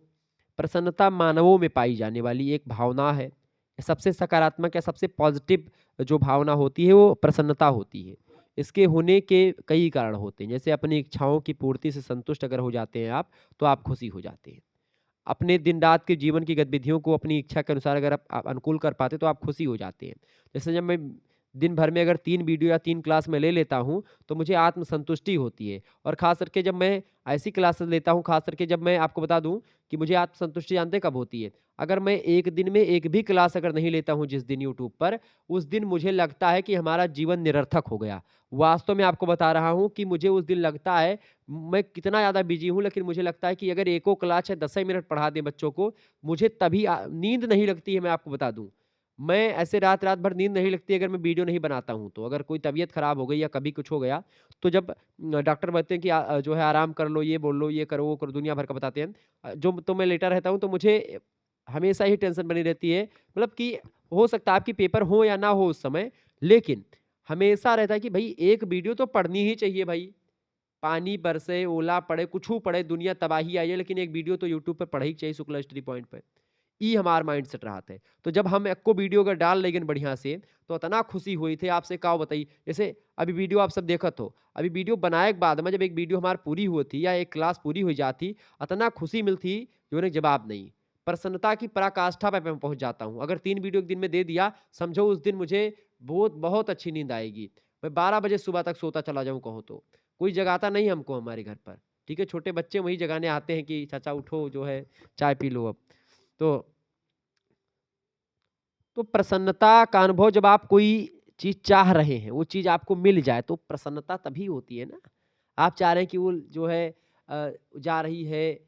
प्रसन्नता मानवों में पाई जाने वाली एक भावना है। सबसे सकारात्मक या सबसे पॉजिटिव जो भावना होती है वो प्रसन्नता होती है। इसके होने के कई कारण होते हैं, जैसे अपनी इच्छाओं की पूर्ति से संतुष्ट अगर हो जाते हैं आप, तो आप खुशी हो जाते हैं। अपने दिन-रात के जीवन की गतिविधियों को अपनी इच्छा के अनुसार अगर आप अनुकूल कर पाते, तो आप खुशी हो जाते हैं। जैसे जब मैं दिन भर में अगर 3 वीडियो या 3 क्लास मैं ले लेता हूँ, तो मुझे आत्मसंतुष्टि होती है और ख़ास करके जब मैं ऐसी क्लासेस लेता हूँ, ख़ास करके जब मैं आपको बता दूँ कि मुझे आत्मसंतुष्टि जानते हैं कब होती है? अगर मैं एक दिन में एक भी क्लास अगर नहीं लेता हूँ जिस दिन यूट्यूब पर, उस दिन मुझे लगता है कि हमारा जीवन निरर्थक हो गया। वास्तव में आपको बता रहा हूँ कि मुझे उस दिन लगता है मैं कितना ज़्यादा बिज़ी हूँ, लेकिन मुझे लगता है कि अगर एको क्लास या 10 मिनट पढ़ा दें बच्चों को, मुझे तभी नींद नहीं लगती है, मैं आपको बता दूँ। मैं ऐसे रात-रात भर नींद नहीं लगती अगर मैं वीडियो नहीं बनाता हूँ तो। अगर कोई तबीयत ख़राब हो गई या कभी कुछ हो गया, तो जब डॉक्टर बोलते हैं कि जो है आराम कर लो, ये बोल लो, ये करो, वो करो, दुनिया भर का बताते हैं। जो तो मैं लेटा रहता हूँ, तो मुझे हमेशा ही टेंशन बनी रहती है। मतलब कि हो सकता है आपकी पेपर हो या ना हो उस समय, लेकिन हमेशा रहता है कि भई एक वीडियो तो पढ़नी ही चाहिए भई। पानी बरसे, ओला पड़े, कुछू पड़े, दुनिया तबाही आई है, लेकिन एक वीडियो तो यूट्यूब पे पढ़े ही चाहिए शुक्ला स्टडी पॉइंट पे। ई हमार माइंडसेट रहत है। तो जब हम एको वीडियो अगर डाल लेगिन बढ़िया से, तो इतना खुशी हुई थे आपसे का बताई। जैसे अभी वीडियो आप सब देखत हो, अभी वीडियो बनाए के बाद में जब एक वीडियो हमार पूरी हुई थी या एक क्लास पूरी हो जाती, इतना खुशी मिलती जोन जवाब नहीं। प्रसन्नता की पराकाष्ठा पे मैं पहुँच जाता हूँ। अगर 3 वीडियो एक दिन में दे दिया, समझो उस दिन मुझे बहुत बहुत अच्छी नींद आएगी। मैं 12 बजे सुबह तक सोता चला जाऊँ कहूँ तो। कोई जगाता नहीं हमको हमारे घर पर, ठीक है? छोटे बच्चे वही जगाने आते हैं कि चाचा उठो जो है चाय पी लो अब। तो प्रसन्नता का अनुभव जब आप कोई चीज़ चाह रहे हैं, वो चीज़ आपको मिल जाए तो प्रसन्नता तभी होती है ना। आप चाह रहे हैं कि वो जो है जा रही है,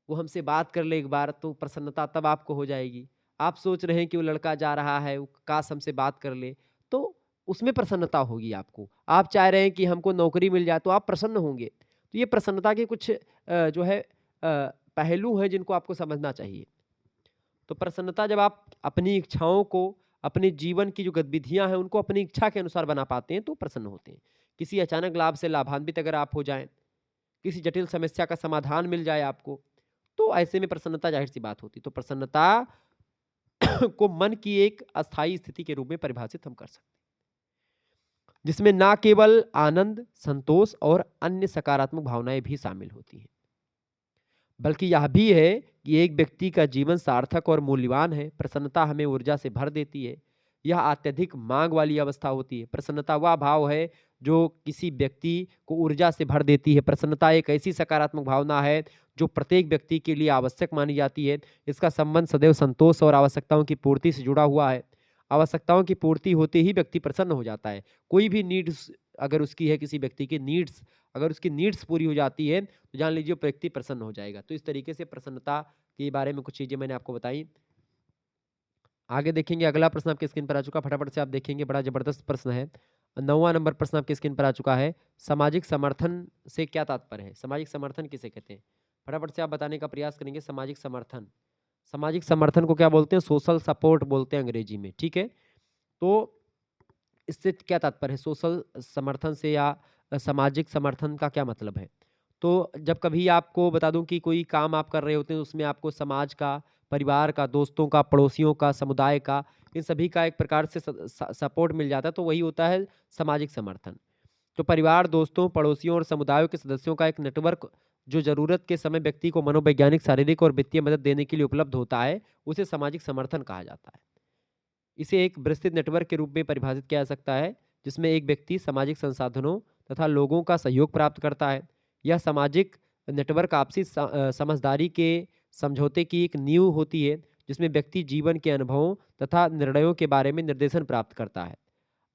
वो हमसे बात कर ले एक बार तो प्रसन्नता तब आपको हो जाएगी। आप सोच रहे हैं कि वो लड़का जा रहा है, वो काश हमसे बात कर ले, तो उसमें प्रसन्नता होगी आपको। आप चाह रहे हैं कि हमको नौकरी मिल जाए तो आप प्रसन्न होंगे। तो ये प्रसन्नता के कुछ जो है पहलू हैं जिनको आपको समझना चाहिए। तो प्रसन्नता जब आप अपनी इच्छाओं को, अपने जीवन की जो गतिविधियाँ हैं, उनको अपनी इच्छा के अनुसार बना पाते हैं, तो प्रसन्न होते हैं। किसी अचानक लाभ से लाभान्वित अगर आप हो जाएँ, किसी जटिल समस्या का समाधान मिल जाए आपको, तो ऐसे में प्रसन्नता ज़ाहिर-सी बात होती है। तो प्रसन्नता को मन की एक अस्थायी स्थिति के रूप में परिभाषित हम कर सकते हैं, जिसमें ना केवल आनंद, संतोष और अन्य सकारात्मक भावनाएँ भी शामिल होती हैं। बल्कि यह भी है कि एक व्यक्ति का जीवन सार्थक और मूल्यवान है। प्रसन्नता हमें ऊर्जा से भर देती है। यह अत्यधिक मांग वाली अवस्था होती है। प्रसन्नता वह भाव है जो किसी व्यक्ति को ऊर्जा से भर देती है। प्रसन्नता एक ऐसी सकारात्मक भावना है जो प्रत्येक व्यक्ति के लिए आवश्यक मानी जाती है। इसका संबंध सदैव संतोष और आवश्यकताओं की पूर्ति से जुड़ा हुआ है। आवश्यकताओं की पूर्ति होते ही व्यक्ति प्रसन्न हो जाता है। कोई भी नीड्स अगर उसकी है, किसी व्यक्ति की नीड्स अगर उसकी नीड्स पूरी हो जाती है, तो जान लीजिए वो व्यक्ति प्रसन्न हो जाएगा। तो इस तरीके से प्रसन्नता के बारे में कुछ चीज़ें मैंने आपको बताई। आगे देखेंगे, अगला प्रश्न आपकी स्क्रीन पर आ चुका है, फटाफट से आप देखेंगे, बड़ा ज़बरदस्त प्रश्न है। 9वाँ नंबर प्रश्न आपकी स्क्रीन पर आ चुका है। सामाजिक समर्थन से क्या तात्पर्य है? सामाजिक समर्थन किसे कहते हैं? फटाफट से आप बताने का प्रयास करेंगे सामाजिक समर्थन। सामाजिक समर्थन को क्या बोलते हैं? सोशल सपोर्ट बोलते हैं अंग्रेजी में, ठीक है? तो इससे क्या तात्पर्य है? सोशल समर्थन से या सामाजिक समर्थन का क्या मतलब है? तो जब कभी आपको बता दूँ कि कोई काम आप कर रहे होते हैं, उसमें आपको समाज का, परिवार का, दोस्तों का, पड़ोसियों का, समुदाय का, इन सभी का एक प्रकार से सपोर्ट मिल जाता है, तो वही होता है सामाजिक समर्थन। तो परिवार, दोस्तों, पड़ोसियों और समुदायों के सदस्यों का एक नेटवर्क जो ज़रूरत के समय व्यक्ति को मनोवैज्ञानिक, शारीरिक और वित्तीय मदद देने के लिए उपलब्ध होता है, उसे सामाजिक समर्थन कहा जाता है। इसे एक विस्तृत नेटवर्क के रूप में परिभाषित किया जा सकता है, जिसमें एक व्यक्ति सामाजिक संसाधनों तथा लोगों का सहयोग प्राप्त करता है। यह सामाजिक नेटवर्क आपसी समझदारी के समझौते की एक नींव होती है, जिसमें व्यक्ति जीवन के अनुभवों तथा निर्णयों के बारे में निर्देशन प्राप्त करता है।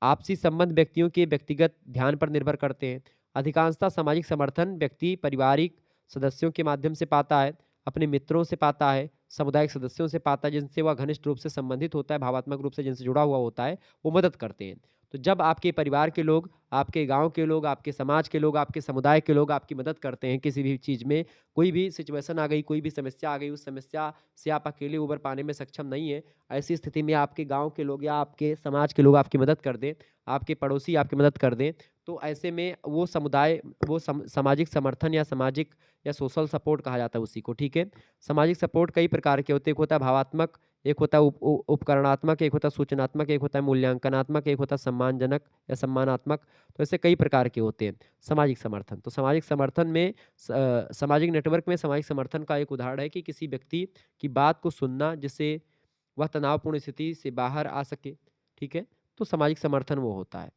आपसी संबंध व्यक्तियों के व्यक्तिगत ध्यान पर निर्भर करते हैं। अधिकांशतः सामाजिक समर्थन व्यक्ति पारिवारिक सदस्यों के माध्यम से पाता है, अपने मित्रों से पाता है, सामुदायिक सदस्यों से पाता है, जिनसे वह घनिष्ठ रूप से संबंधित होता है, भावात्मक रूप से जिनसे जुड़ा हुआ होता है, वो मदद करते हैं। तो जब आपके परिवार के लोग, आपके गाँव के लोग, आपके समाज के लोग, आपके समुदाय के लोग आपकी मदद करते हैं किसी भी चीज़ में, कोई भी सिचुएशन आ गई, कोई भी समस्या आ गई, उस समस्या से आप अकेले उबर पाने में सक्षम नहीं है, ऐसी स्थिति में आपके गाँव के लोग या आपके समाज के लोग आपकी मदद कर दें, आपके पड़ोसी आपकी मदद कर दें, तो ऐसे में वो समुदाय, वो सामाजिक समर्थन या सामाजिक या सोशल सपोर्ट कहा जाता है उसी को, ठीक है। सामाजिक सपोर्ट कई प्रकार के होते हैं, एक होता है भावात्मक, एक होता है उपकरणात्मक, एक होता है सूचनात्मक, एक होता है मूल्यांकनात्मक, एक होता है सम्मानजनक या सम्मानात्मक। तो ऐसे कई प्रकार के होते हैं सामाजिक समर्थन। तो सामाजिक समर्थन में सामाजिक नेटवर्क में सामाजिक समर्थन का एक उदाहरण है कि किसी व्यक्ति की बात को सुनना, जिससे वह तनावपूर्ण स्थिति से बाहर आ सके, ठीक है। तो सामाजिक समर्थन वो होता है।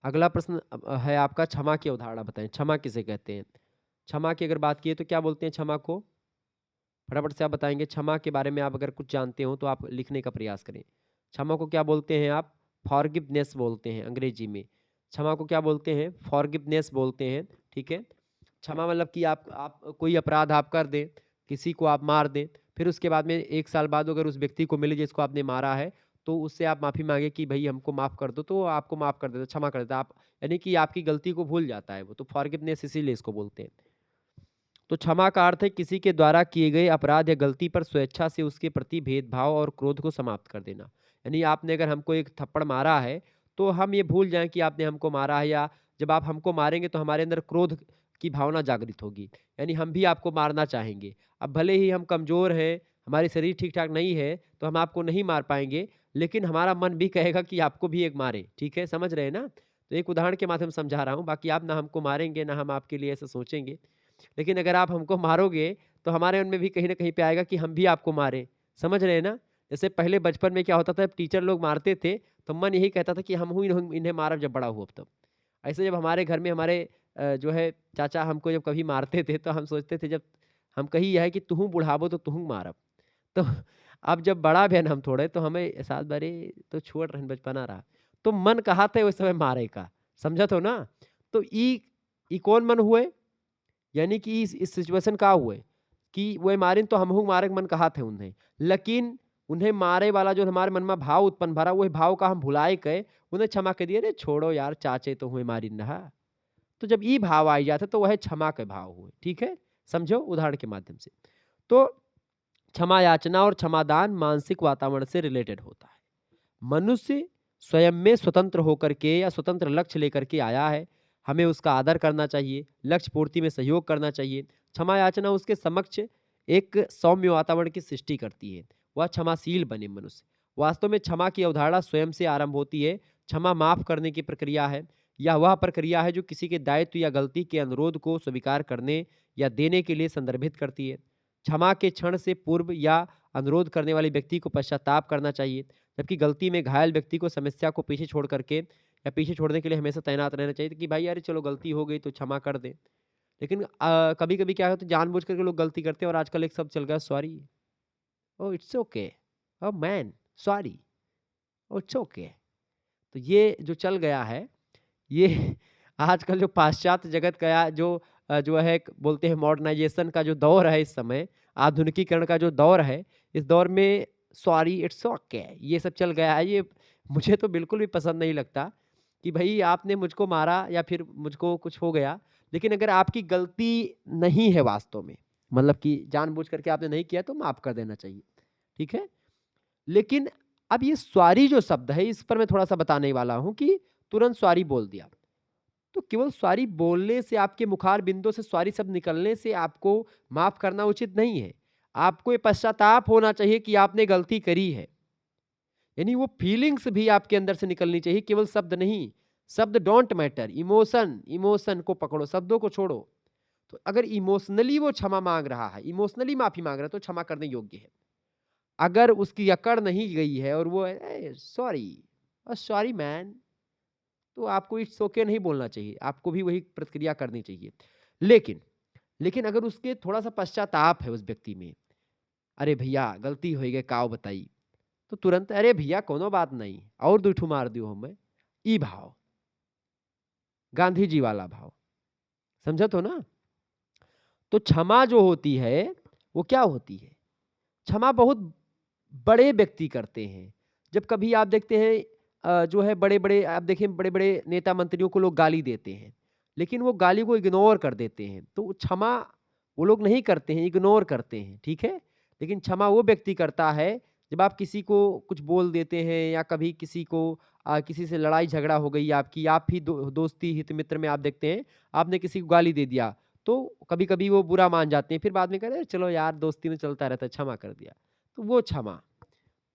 अगला प्रश्न है आपका, क्षमा की अवधारणा बताएं। क्षमा किसे कहते हैं? क्षमा की अगर बात की तो क्या बोलते हैं क्षमा को? फटाफट से आप बताएंगे। क्षमा के बारे में आप अगर कुछ जानते हो तो आप लिखने का प्रयास करें। क्षमा को क्या बोलते हैं आप? फॉरगिवनेस बोलते हैं अंग्रेजी में। क्षमा को क्या बोलते हैं? फॉरगिवनेस बोलते हैं, ठीक है। क्षमा मतलब कि आप कोई अपराध आप कर दें, किसी को आप मार दें, फिर उसके बाद में 1 साल बाद अगर उस व्यक्ति को मिले जिसको आपने मारा है, तो उससे आप माफ़ी माँगे कि भई हमको माफ़ कर दो, तो वो आपको माफ़ कर देता है, क्षमा कर देता है। आप यानी कि आपकी गलती को भूल जाता है वो, तो फॉरगिवनेस इसीलिए इसको बोलते हैं। तो क्षमा का अर्थ है किसी के द्वारा किए गए अपराध या गलती पर स्वेच्छा से उसके प्रति भेदभाव और क्रोध को समाप्त कर देना। यानी आपने अगर हमको एक थप्पड़ मारा है, तो हम ये भूल जाएँ कि आपने हमको मारा है, या जब आप हमको मारेंगे तो हमारे अंदर क्रोध की भावना जागृत होगी। यानी हम भी आपको मारना चाहेंगे। अब भले ही हम कमज़ोर हैं, हमारी शरीर ठीक-ठाक नहीं है, तो हम आपको नहीं मार पाएँगे, लेकिन हमारा मन भी कहेगा कि आपको भी एक मारें। ठीक है, समझ रहे हैं ना? तो एक उदाहरण के माध्यम से समझा रहा हूँ, बाकी आप ना हमको मारेंगे, ना हम आपके लिए ऐसा सोचेंगे। लेकिन अगर आप हमको मारोगे, तो हमारे मन में भी कहीं न कहीं पे आएगा कि हम भी आपको मारें। समझ रहे हैं ना? जैसे पहले बचपन में क्या होता था, टीचर लोग मारते थे, तो मन यही कहता था कि हम हूँ इन्हें मारब जब बड़ा हुआ तब। ऐसे जब हमारे घर में हमारे जो है चाचा हमको जब कभी मारते थे, तो हम सोचते थे जब हम कही है कि तुहू बुढ़ाबो तो तुहू मारब। तो अब जब बड़ा भेन हम थोड़े, तो हमें एहसास बारे तो छोड़ रहन बचपना रहा। तो मन कहा थे उस समय मारे का, समझत हो ना? तो ई कौन मन हुए? यानी कि इस सिचुएशन का हुए कि वो मारिन तो हमहू मारे के मन कहत है उन्हें। लेकिन उन्हें मारे वाला जो हमारे मन में भाव उत्पन्न भरा, वही भाव का हम भुलाए के उन्हें क्षमा कर दिए, अरे छोड़ो यार चाचे तो हुए मारिन रहा। तो जब ई भाव आई जाते तो वह क्षमा के भाव हुए, ठीक है? समझो उदाहरण के माध्यम से। तो क्षमा याचना और क्षमादान मानसिक वातावरण से रिलेटेड होता है। मनुष्य स्वयं में स्वतंत्र होकर के या स्वतंत्र लक्ष्य लेकर के आया है। हमें उसका आदर करना चाहिए, लक्ष्य पूर्ति में सहयोग करना चाहिए। क्षमा याचना उसके समक्ष एक सौम्य वातावरण की सृष्टि करती है। वह क्षमाशील बने मनुष्य। वास्तव में क्षमा की अवधारणा स्वयं से आरंभ होती है। क्षमा माफ करने की प्रक्रिया है। यह वह प्रक्रिया है जो किसी के दायित्व या गलती के अनुरोध को स्वीकार करने या देने के लिए संदर्भित करती है। क्षमा के क्षण से पूर्व या अनुरोध करने वाले व्यक्ति को पश्चाताप करना चाहिए, जबकि गलती में घायल व्यक्ति को समस्या को पीछे छोड़ करके या पीछे छोड़ने के लिए हमेशा तैनात रहना चाहिए कि भाई अरे चलो गलती हो गई तो क्षमा कर दे। लेकिन कभी-कभी क्या होता है, जानबूझ करके लोग गलती करते हैं और आजकल एक शब्द चल गया sorry. Oh it's okay, oh man sorry, oh it's okay. तो ये जो चल गया है, ये आजकल जो पाश्चात्य जगत का जो है बोलते हैं मॉडर्नाइज़ेशन का जो दौर है इस समय, आधुनिकीकरण का जो दौर है, इस दौर में सॉरी, इट्स ओके ये सब चल गया है। ये मुझे तो बिल्कुल भी पसंद नहीं लगता कि भई आपने मुझको मारा या फिर मुझको कुछ हो गया, लेकिन अगर आपकी गलती नहीं है वास्तव में, मतलब कि जानबूझ करके आपने नहीं किया तो माफ़ कर देना चाहिए, ठीक है? लेकिन अब ये सॉरी जो शब्द है, इस पर मैं थोड़ा-सा बताने वाला हूँ कि तुरंत सॉरी बोल दिया। तो केवल सॉरी बोलने से, आपके मुखार बिंदों से सॉरी शब्द निकलने से आपको माफ़ करना उचित नहीं है। आपको ये पश्चाताप होना चाहिए कि आपने गलती करी है। यानी वो फीलिंग्स भी आपके अंदर से निकलनी चाहिए, केवल शब्द नहीं। शब्द डोंट मैटर, इमोशन को पकड़ो, शब्दों को छोड़ो। तो अगर इमोशनली वो क्षमा माँग रहा है, इमोशनली माफ़ी माँग रहा है, तो क्षमा करने योग्य है। अगर उसकी अकड़ नहीं गई है और वो सॉरी, सॉरी मैन, तो आपको इट्स ओके नहीं बोलना चाहिए, आपको भी वही प्रतिक्रिया करनी चाहिए। लेकिन लेकिन अगर उसके थोड़ा-सा पश्चाताप है उस व्यक्ति में, "अरे भैया गलती हो गई काओ बताई।" तो तुरंत "अरे भैया कोनो बात नहीं, और 2 ठू मार दियो हमें।" ई भाव, गांधी जी वाला भाव, समझत हो ना? तो क्षमा जो होती है, वो क्या होती है? क्षमा बहुत बड़े व्यक्ति करते हैं। जब कभी आप देखते हैं जो है बड़े-बड़े आप देखिए बड़े-बड़े नेता मंत्रियों को लोग गाली देते हैं, लेकिन वो गाली को इग्नोर कर देते हैं। तो क्षमा वो लोग नहीं करते हैं, इग्नोर करते हैं, ठीक है? लेकिन क्षमा वो व्यक्ति करता है जब आप किसी को कुछ बोल देते हैं या कभी किसी को किसी से लड़ाई झगड़ा हो गई आपकी, आप ही दोस्ती हित मित्र में आप देखते हैं, आपने किसी को गाली दे दिया, तो कभी-कभी वो बुरा मान जाते हैं, फिर बाद में कहते हैं चलो यार दोस्ती में चलता रहता है, क्षमा कर दिया। तो वो क्षमा।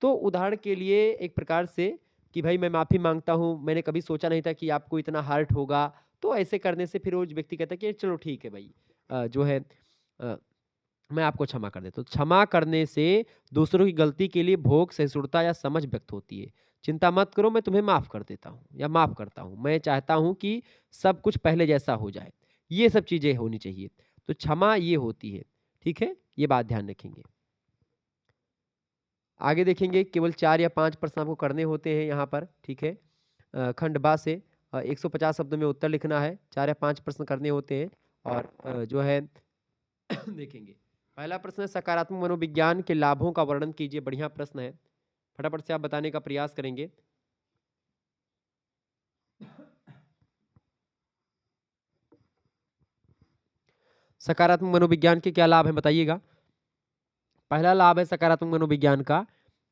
तो उदाहरण के लिए एक प्रकार से कि भाई मैं माफ़ी माँगता हूँ, मैंने कभी सोचा नहीं था कि आपको इतना हर्ट होगा। तो ऐसे करने से फिर वो व्यक्ति कहता है कि चलो ठीक है भाई जो है अ, मैं आपको क्षमा कर देता हूँ। क्षमा करने से दूसरों की गलती के लिए भोग, सहिष्णुता या समझ व्यक्त होती है। चिंता मत करो मैं तुम्हें माफ़ कर देता हूँ या माफ़ करता हूँ। मैं चाहता हूँ कि सब कुछ पहले जैसा हो जाए। ये सब चीज़ें होनी चाहिए। तो क्षमा ये होती है। ठीक है? ये बात ध्यान रखेंगे। आगे देखेंगे केवल 4 या 5 प्रश्न आपको करने होते हैं यहाँ पर, ठीक है? खंड बा से 150 शब्दों में उत्तर लिखना है, 4 या 5 प्रश्न करने होते हैं और जो है देखेंगे। पहला प्रश्न है सकारात्मक मनोविज्ञान के लाभों का वर्णन कीजिए, बढ़िया प्रश्न है। फटाफट से आप बताने का प्रयास करेंगे। सकारात्मक मनोविज्ञान के क्या लाभ हैं बताइएगा? पहला लाभ है सकारात्मक मनोविज्ञान का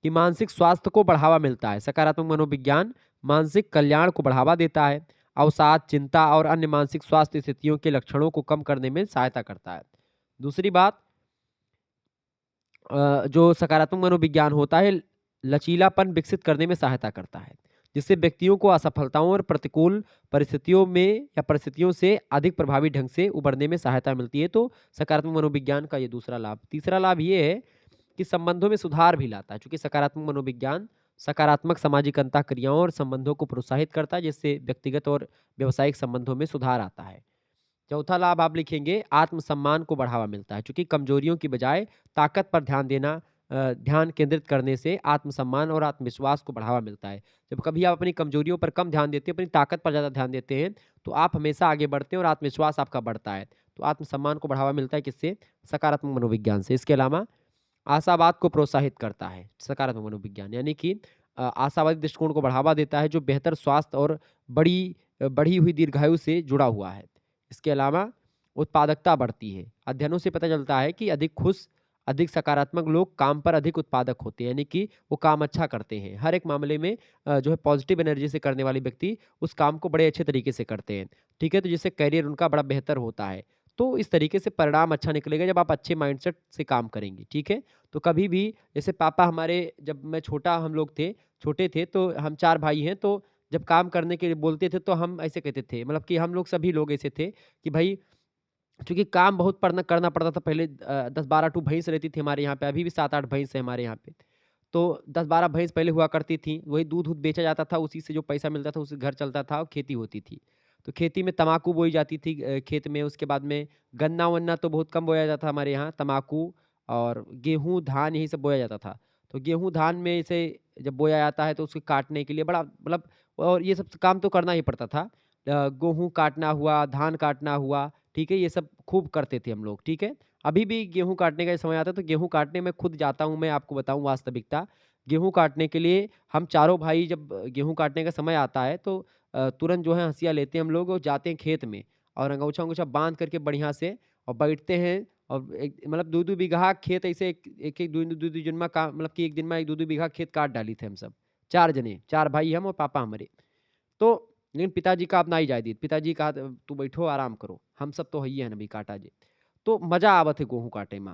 कि मानसिक स्वास्थ्य को बढ़ावा मिलता है। सकारात्मक मनोविज्ञान मानसिक कल्याण को बढ़ावा देता है। अवसाद, चिंता और अन्य मानसिक स्वास्थ्य स्थितियों के लक्षणों को कम करने में सहायता करता है। दूसरी बात जो सकारात्मक मनोविज्ञान होता है, लचीलापन विकसित करने में सहायता करता है, जिससे व्यक्तियों को असफलताओं और प्रतिकूल परिस्थितियों में या परिस्थितियों से अधिक प्रभावी ढंग से उभरने में सहायता मिलती है। तो सकारात्मक मनोविज्ञान का ये दूसरा लाभ। तीसरा लाभ ये है कि संबंधों में सुधार भी लाता है, चूँकि सकारात्मक मनोविज्ञान सकारात्मक सामाजिक अंतःक्रियाओं और संबंधों को प्रोत्साहित करता है, जिससे व्यक्तिगत और व्यावसायिक संबंधों में सुधार आता है। चौथा लाभ आप लिखेंगे आत्मसम्मान को बढ़ावा मिलता है, चूँकि कमजोरियों की बजाय ताकत पर ध्यान देना ध्यान केंद्रित करने से आत्मसम्मान और आत्मविश्वास को बढ़ावा मिलता है। जब कभी आप अपनी कमजोरियों पर कम ध्यान देते हैं, अपनी ताकत पर ज़्यादा ध्यान देते हैं, तो आप हमेशा आगे बढ़ते हैं और आत्मविश्वास आपका बढ़ता है। तो आत्मसम्मान को बढ़ावा मिलता है किससे? सकारात्मक मनोविज्ञान से। इसके अलावा आशावाद को प्रोत्साहित करता है सकारात्मक मनोविज्ञान, यानी कि आशावादी दृष्टिकोण को बढ़ावा देता है, जो बेहतर स्वास्थ्य और बढ़ी हुई दीर्घायु से जुड़ा हुआ है। इसके अलावा उत्पादकता बढ़ती है। अध्ययनों से पता चलता है कि अधिक खुश, अधिक सकारात्मक लोग काम पर अधिक उत्पादक होते हैं, यानी कि वो काम अच्छा करते हैं। हर एक मामले में जो है पॉजिटिव एनर्जी से करने वाले व्यक्ति उस काम को बड़े अच्छे तरीके से करते हैं। ठीक है? तो जिससे करियर उनका बड़ा बेहतर होता है। तो इस तरीके से परिणाम अच्छा निकलेगा जब आप अच्छे माइंडसेट से काम करेंगे। ठीक है? तो कभी भी जैसे पापा हमारे जब मैं छोटा हम लोग थे, छोटे थे तो हम 4 भाई हैं, तो जब काम करने के लिए बोलते थे तो हम ऐसे कहते थे, मतलब कि हम लोग सभी लोग ऐसे थे कि भाई चूँकि काम बहुत पड़ना करना पड़ता था पहले 10-12 ठो भैंस रहती थी हमारे यहाँ पे, अभी भी 7-8 भैंस है हमारे यहाँ पे। तो 10-12 भैंस पहले हुआ करती थी, वही दूध-वूध बेचा जाता था, उसी से जो पैसा मिलता था उससे घर चलता था और खेती होती थी। तो खेती में तम्बाकू बोई जाती थी खेत में, उसके बाद में गन्ना-वन्ना तो बहुत कम बोया जाता था हमारे यहाँ, तम्बाकू और गेहूँ, धान यही सब बोया जाता था। तो गेहूँ, धान में से जब बोया जाता है तो उसको काटने के लिए बड़ा मतलब और ये सब काम तो करना ही पड़ता था। गेहूँ काटना हुआ, धान काटना हुआ, ठीक है? ये सब खूब करते थे हम लोग, ठीक है? अभी भी गेहूँ काटने का समय आता है तो गेहूँ काटने मैं खुद जाता हूँ, मैं आपको बताऊँ वास्तविकता। गेहूँ काटने के लिए हम चारों भाई जब गेहूँ काटने का समय आता है तो तुरंत जो है हँसिया लेते हैं हम लोग और जाते हैं खेत में और अंगोछा-वंगोछा बाँध करके बढ़िया से और बैठते हैं और एक मतलब 2-2 बीघा खेत ऐसे एक-एक 2-2 दिन में का मतलब कि एक दिन में 1-2 बीघा खेत काट डाली थे हम सब। 4 जने, 4 भाई हम और पापा हमारे। तो लेकिन पिताजी का अपना ही जाए दी। पिताजी कहा तू बैठो आराम करो, हम सब तो हइये हन अभी काटा जे। तो मज़ा आवत है गेहूँ काटे में।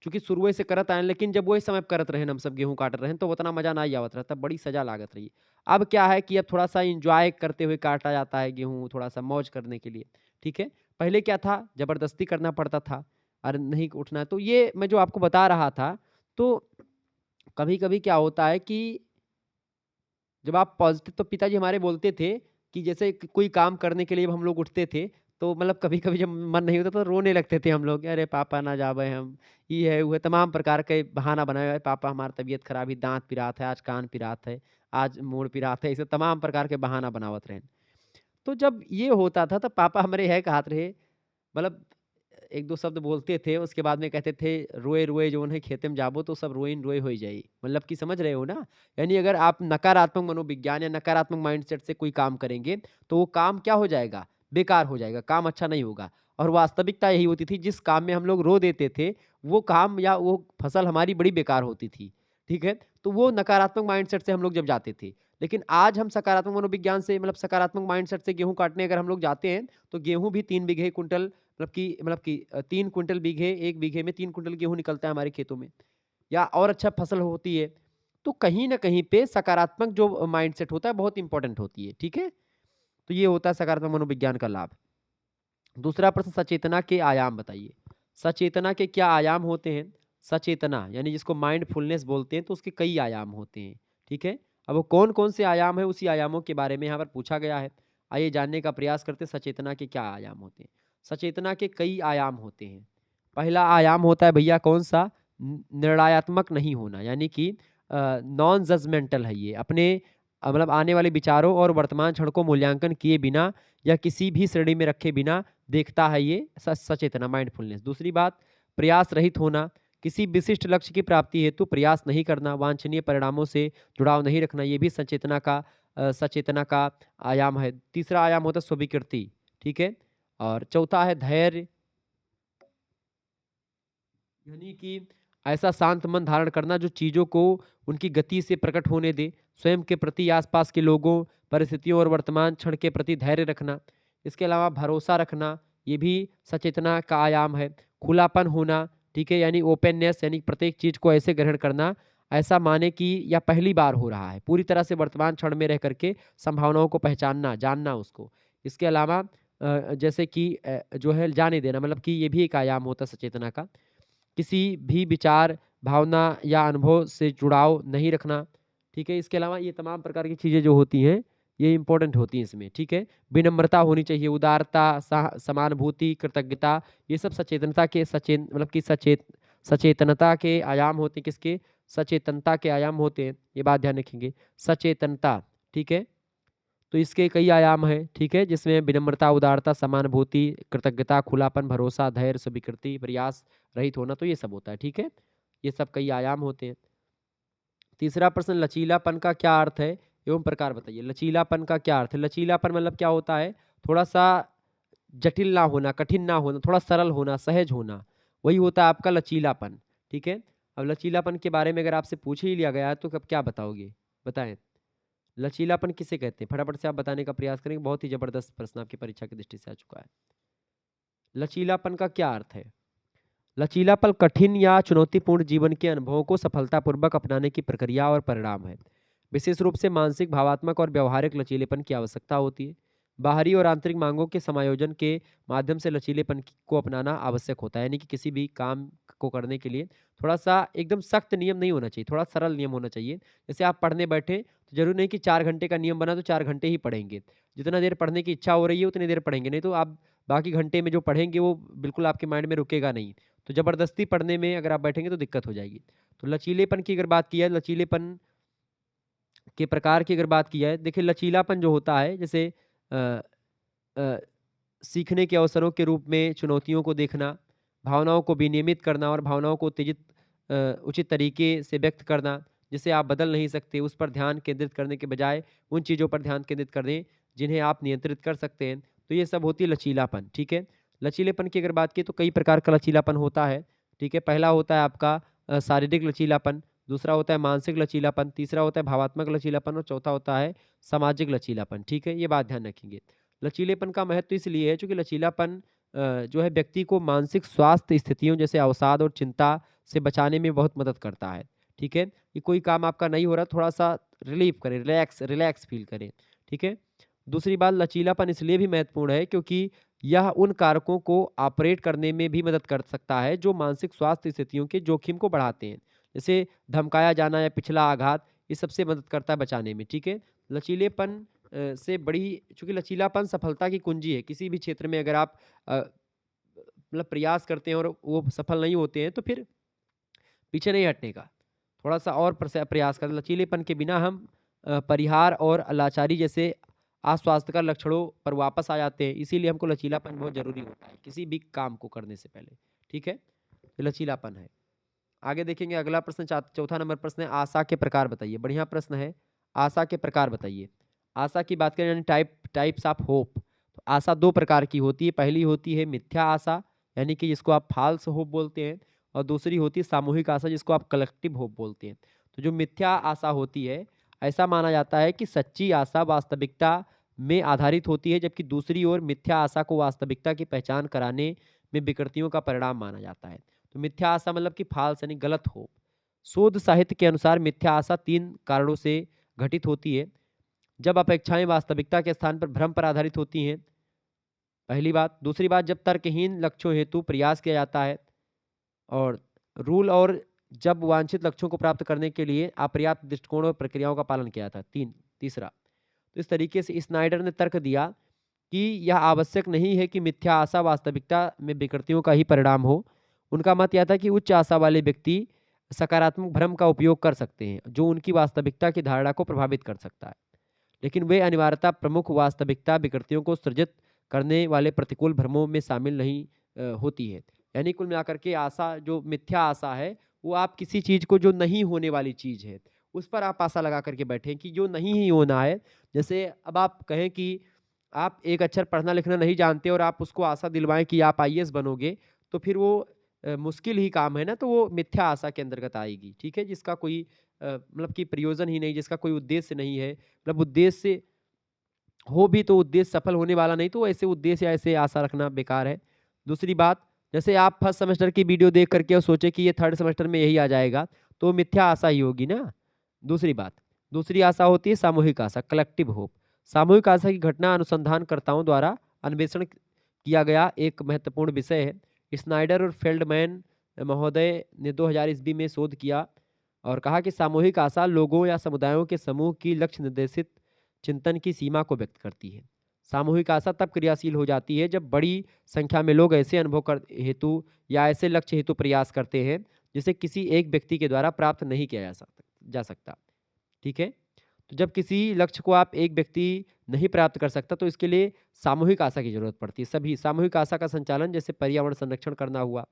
चूँकि शुरुए से करत आएन लेकिन जब वही समय पे करत रहेन हम सब गेहूँ काटत रहेन तो उतना मज़ा नहीं आवत रहता, बड़ी सज़ा लागत रही। अब क्या है कि अब थोड़ा-सा एन्जॉय करते हुए काटा जाता है गेहूँ, थोड़ा-सा मौज करने के लिए, ठीक है? पहले क्या था ज़बरदस्ती करना पड़ता था, अरे नहीं उठना है। तो ये मैं जो आपको बता रहा था, तो कभी-कभी क्या होता है कि जब आप पॉज़िटिव तो पिताजी हमारे बोलते थे कि जैसे कोई काम करने के लिए हम लोग उठते थे, तो मतलब कभी-कभी जब मन नहीं होता तो रोने लगते थे हम लोग, अरे पापा ना जाबे हम, ये है, वो है, तमाम प्रकार के बहाना बनाए, पापा हमार तबीयत खराब है, दाँत पिरात है, आज कान पिरात है, आज मुड़ पिरात है, ऐसे तमाम प्रकार के बहाना बनावत रहें। तो जब ये होता था तो पापा हमारे है कहत रहे, मतलब 1-2 शब्द बोलते थे, उसके बाद में कहते थे, "रोए-रोए जौन है खेते में जाबो तो सब रोइन रोए होई जाई।" मतलब कि समझ रहे हो ना? यानी अगर आप नकारात्मक मनोविज्ञान या नकारात्मक माइंडसेट से कोई काम करेंगे, तो वो काम क्या हो जाएगा? बेकार हो जाएगा, काम अच्छा नहीं होगा। और वास्तविकता यही होती थी, जिस काम में हम लोग रो देते थे, वो काम या वो फसल हमारी बड़ी बेकार होती थी। ठीक है? तो वो नकारात्मक माइंडसेट से हम लोग जब जाते थे। लेकिन आज हम सकारात्मक मनोविज्ञान से, मतलब सकारात्मक माइंडसेट से गेहूँ काटने अगर हम लोग जाते हैं, तो गेहूँ भी 3 बीघे कुंटल, मतलब कि 3 कुंटल बीघे, 1 बीघे में 3 कुंटल गेहूँ निकलता है हमारे खेतों में, या और अच्छा फसल होती है। तो कहीं न कहीं पे सकारात्मक जो माइंडसेट होता है, बहुत इम्पोर्टेंट होती है, ठीक है? तो ये होता है सकारात्मक मनोविज्ञान का लाभ। दूसरा प्रश्न, सचेतना के आयाम बताइए। सचेतना के क्या आयाम होते हैं? सचेतना यानी जिसको माइंडफुलनेस बोलते हैं, तो उसके कई आयाम होते हैं, ठीक है? अब वो कौन-कौन से आयाम हैं, उसी आयामों के बारे में यहाँ पर पूछा गया है। आइए जानने का प्रयास करते हैं सचेतना के क्या आयाम होते हैं। सचेतना के कई आयाम होते हैं। पहला आयाम होता है भैया कौन-सा? निर्णयात्मक नहीं होना, यानी कि नॉन जजमेंटल है ये। अपने मतलब आने वाले विचारों और वर्तमान क्षण को मूल्यांकन किए बिना या किसी भी श्रेणी में रखे बिना देखता है ये सचेतना, माइंडफुलनेस। दूसरी बात, प्रयास रहित होना, किसी विशिष्ट लक्ष्य की प्राप्ति हेतु प्रयास नहीं करना, वांछनीय परिणामों से जुड़ाव नहीं रखना, ये भी सचेतना का आयाम है। तीसरा आयाम होता है स्वीकृति, ठीक है? और चौथा है धैर्य, यानी कि ऐसा शांत मन धारण करना जो चीज़ों को उनकी गति से प्रकट होने दे, स्वयं के प्रति, आसपास के लोगों, परिस्थितियों और वर्तमान क्षण के प्रति धैर्य रखना। इसके अलावा भरोसा रखना, ये भी सचेतना का आयाम है। खुलापन होना, ठीक है, यानी ओपननेस, यानी प्रत्येक चीज़ को ऐसे ग्रहण करना, ऐसा माने कि यह पहली बार हो रहा है। पूरी तरह से वर्तमान क्षण में रह करके संभावनाओं को पहचानना, जानना उसको। इसके अलावा जैसे कि जो है जाने देना, मतलब कि ये भी एक आयाम होता है सचेतना का। किसी भी विचार, भावना या अनुभव से जुड़ाव नहीं रखना, ठीक है? इसके अलावा ये तमाम प्रकार की चीज़ें जो होती हैं, ये इम्पोर्टेंट होती हैं इसमें, ठीक है? विनम्रता होनी चाहिए, उदारता, समानुभूति, कृतज्ञता, ये सब सचेतनता के मतलब कि सचेतनता के आयाम होते हैं, किसके? सचेतनता के आयाम होते हैं, ये बात ध्यान रखेंगे। सचेतनता, ठीक है? तो इसके कई आयाम हैं, ठीक है? जिसमें विनम्रता, उदारता, समानुभूति, कृतज्ञता, खुलापन, भरोसा, धैर्य, स्वीकृति, प्रयास रहित होना, तो ये सब होता है, ठीक है? ये सब कई आयाम होते हैं। तीसरा प्रश्न, लचीलापन का क्या अर्थ है एवं प्रकार बताइए। लचीलापन का क्या अर्थ है? लचीलापन मतलब क्या होता है? थोड़ा-सा जटिल ना होना, कठिन ना होना, थोड़ा सरल होना, सहज होना, वही होता है आपका लचीलापन, ठीक है? अब लचीलापन के बारे में अगर आपसे पूछ ही लिया गया है, तो कब क्या बताओगे? बताएँ। लचीलापन किसे कहते हैं? फटाफट से आप बताने का प्रयास करेंगे, बहुत ही ज़बरदस्त प्रश्न आपकी परीक्षा की दृष्टि से आ चुका है। लचीलापन का क्या अर्थ है? लचीलापन कठिन या चुनौतीपूर्ण जीवन के अनुभवों को सफलतापूर्वक अपनाने की प्रक्रिया और परिणाम है। विशेष रूप से मानसिक, भावात्मक और व्यवहारिक लचीलेपन की आवश्यकता होती है। बाहरी और आंतरिक मांगों के समायोजन के माध्यम से लचीलेपन को अपनाना आवश्यक होता है, यानी कि किसी भी काम को करने के लिए थोड़ा सा एकदम सख्त नियम नहीं होना चाहिए, थोड़ा सरल नियम होना चाहिए। जैसे आप पढ़ने बैठे, तो जरूरी नहीं कि 4 घंटे का नियम बना तो 4 घंटे ही पढ़ेंगे। जितना देर पढ़ने की इच्छा हो रही है उतनी देर पढ़ेंगे, नहीं तो आप बाकी घंटे में जो पढ़ेंगे वो बिल्कुल आपके माइंड में रुकेगा नहीं। तो ज़बरदस्ती पढ़ने में अगर आप बैठेंगे तो दिक्कत हो जाएगी। तो लचीलेपन की अगर बात की जाए, लचीलेपन के प्रकार की अगर बात की जाए, देखिए लचीलापन जो होता है, जैसे अ अ, सीखने के अवसरों के रूप में चुनौतियों को देखना, भावनाओं को विनियमित करना और भावनाओं को उचित तरीके से व्यक्त करना, जिसे आप बदल नहीं सकते, उस पर ध्यान केंद्रित करने के बजाय उन चीज़ों पर ध्यान केंद्रित कर दें, जिन्हें आप नियंत्रित कर सकते हैं। तो ये सब होती है लचीलापन, ठीक है? लचीलेपन की अगर बात की तो कई प्रकार का लचीलापन होता है, ठीक है? पहला होता है आपका शारीरिक लचीलापन, दूसरा होता है मानसिक लचीलापन, तीसरा होता है भावात्मक लचीलापन और चौथा होता है सामाजिक लचीलापन, ठीक है? ये बात ध्यान रखेंगे। लचीलेपन का महत्व इसलिए है चूँकि लचीलापन जो है व्यक्ति को मानसिक स्वास्थ्य स्थितियों जैसे अवसाद और चिंता से बचाने में बहुत मदद करता है, ठीक है? कि कोई काम आपका नहीं हो रहा, थोड़ा-सा रिलीफ़ करें, रिलैक्स रिलैक्स फ़ील करें, ठीक है? दूसरी बात, लचीलापन इसलिए भी महत्वपूर्ण है क्योंकि यह उन कारकों को ऑपरेट करने में भी मदद कर सकता है जो मानसिक स्वास्थ्य स्थितियों के जोखिम को बढ़ाते हैं। जैसे धमकाया जाना या पिछला आघात, ये सबसे मदद करता है बचाने में, ठीक है? लचीलेपन से बड़ी, चूँकि लचीलापन सफलता की कुंजी है। किसी भी क्षेत्र में अगर आप मतलब प्रयास करते हैं और वो सफल नहीं होते हैं, तो फिर पीछे नहीं हटने का। थोड़ा-सा और प्रयास करें। लचीलेपन के बिना हम परिहार और लाचारी जैसे अस्वास्थ्यकर लक्षणों पर वापस आ जाते हैं। इसीलिए हमको लचीलापन बहुत ज़रूरी होता है, किसी भी काम को करने से पहले। ठीक है? तो लचीलापन है। आगे देखेंगे अगला प्रश्न, चौथा नंबर प्रश्न है, आशा के प्रकार बताइए। बढ़िया प्रश्न है। आशा के प्रकार बताइए। आशा की बात करें यानी टाइप्स ऑफ होप। तो आशा 2 प्रकार की होती है। पहली होती है मिथ्या आशा, यानी कि जिसको आप फ़ाल्स होप बोलते हैं, और दूसरी होती है सामूहिक आशा, जिसको आप कलेक्टिव होप बोलते हैं। तो जो मिथ्या आशा होती है, ऐसा माना जाता है कि सच्ची आशा वास्तविकता में आधारित होती है, जबकि दूसरी ओर मिथ्या आशा को वास्तविकता की पहचान कराने में विकृतियों का परिणाम माना जाता है। तो मिथ्या आशा मतलब कि फ़ाल्स यानी गलत होप। शोध साहित्य के अनुसार मिथ्या आशा 3 कारणों से घटित होती है। जब अपेक्षाएँ वास्तविकता के स्थान पर भ्रम पर आधारित होती हैं, पहली बात। दूसरी बात, जब तर्कहीन लक्ष्यों हेतु प्रयास किया जाता है, और रूल और जब वांछित लक्ष्यों को प्राप्त करने के लिए अपर्याप्त दृष्टिकोण और प्रक्रियाओं का पालन किया जाता है। तीसरा, तो इस तरीके से स्नाइडर ने तर्क दिया कि यह आवश्यक नहीं है कि मिथ्या आशा वास्तविकता में विकृतियों का ही परिणाम हो। उनका मत यह था कि उच्च आशा वाले व्यक्ति सकारात्मक भ्रम का उपयोग कर सकते हैं, जो उनकी वास्तविकता की धारणा को प्रभावित कर सकता है। लेकिन वे अनिवार्यता प्रमुख वास्तविकता विकृतियों को सृजित करने वाले प्रतिकूल भ्रमों में शामिल नहीं होती है। यानी कुल मिलाकर के आशा, जो मिथ्या आशा है, वो आप किसी चीज़ को, जो नहीं होने वाली चीज़ है, उस पर आप आशा लगा करके बैठें कि जो नहीं ही होना है। जैसे अब आप कहें कि आप एक अक्षर पढ़ना लिखना नहीं जानते और आप उसको आशा दिलवाएँ कि आप आईएएस बनोगे, तो फिर वो मुश्किल ही काम है ना, तो वो मिथ्या आशा के अंतर्गत आएगी। ठीक है? जिसका कोई मतलब कि प्रयोजन ही नहीं, जिसका कोई उद्देश्य नहीं है। मतलब उद्देश्य हो भी तो उद्देश्य सफल होने वाला नहीं, तो ऐसे उद्देश्य या ऐसे आशा रखना बेकार है। दूसरी बात, जैसे आप फर्स्ट सेमेस्टर की वीडियो देख करके और सोचे कि ये थर्ड सेमेस्टर में यही आ जाएगा, तो मिथ्या आशा ही होगी ना। दूसरी बात, दूसरी आशा होती है सामूहिक आशा, कलेक्टिव होप। सामूहिक आशा की घटना अनुसंधानकर्ताओं द्वारा अन्वेषण किया गया एक महत्वपूर्ण विषय है। स्नाइडर और फेल्डमैन महोदय ने 2000 ईस्वी में शोध किया और कहा कि सामूहिक आशा लोगों या समुदायों के समूह की लक्ष्य निर्देशित चिंतन की सीमा को व्यक्त करती है। सामूहिक आशा तब क्रियाशील हो जाती है जब बड़ी संख्या में लोग ऐसे अनुभव कर हेतु या ऐसे लक्ष्य हेतु प्रयास करते हैं जिसे किसी एक व्यक्ति के द्वारा प्राप्त नहीं किया जा सकता। ठीक है? तो जब किसी लक्ष्य को आप एक व्यक्ति नहीं प्राप्त कर सकता, तो इसके लिए सामूहिक आशा की जरूरत पड़ती है। सभी सामूहिक आशा का संचालन, जैसे पर्यावरण संरक्षण करना हुआ,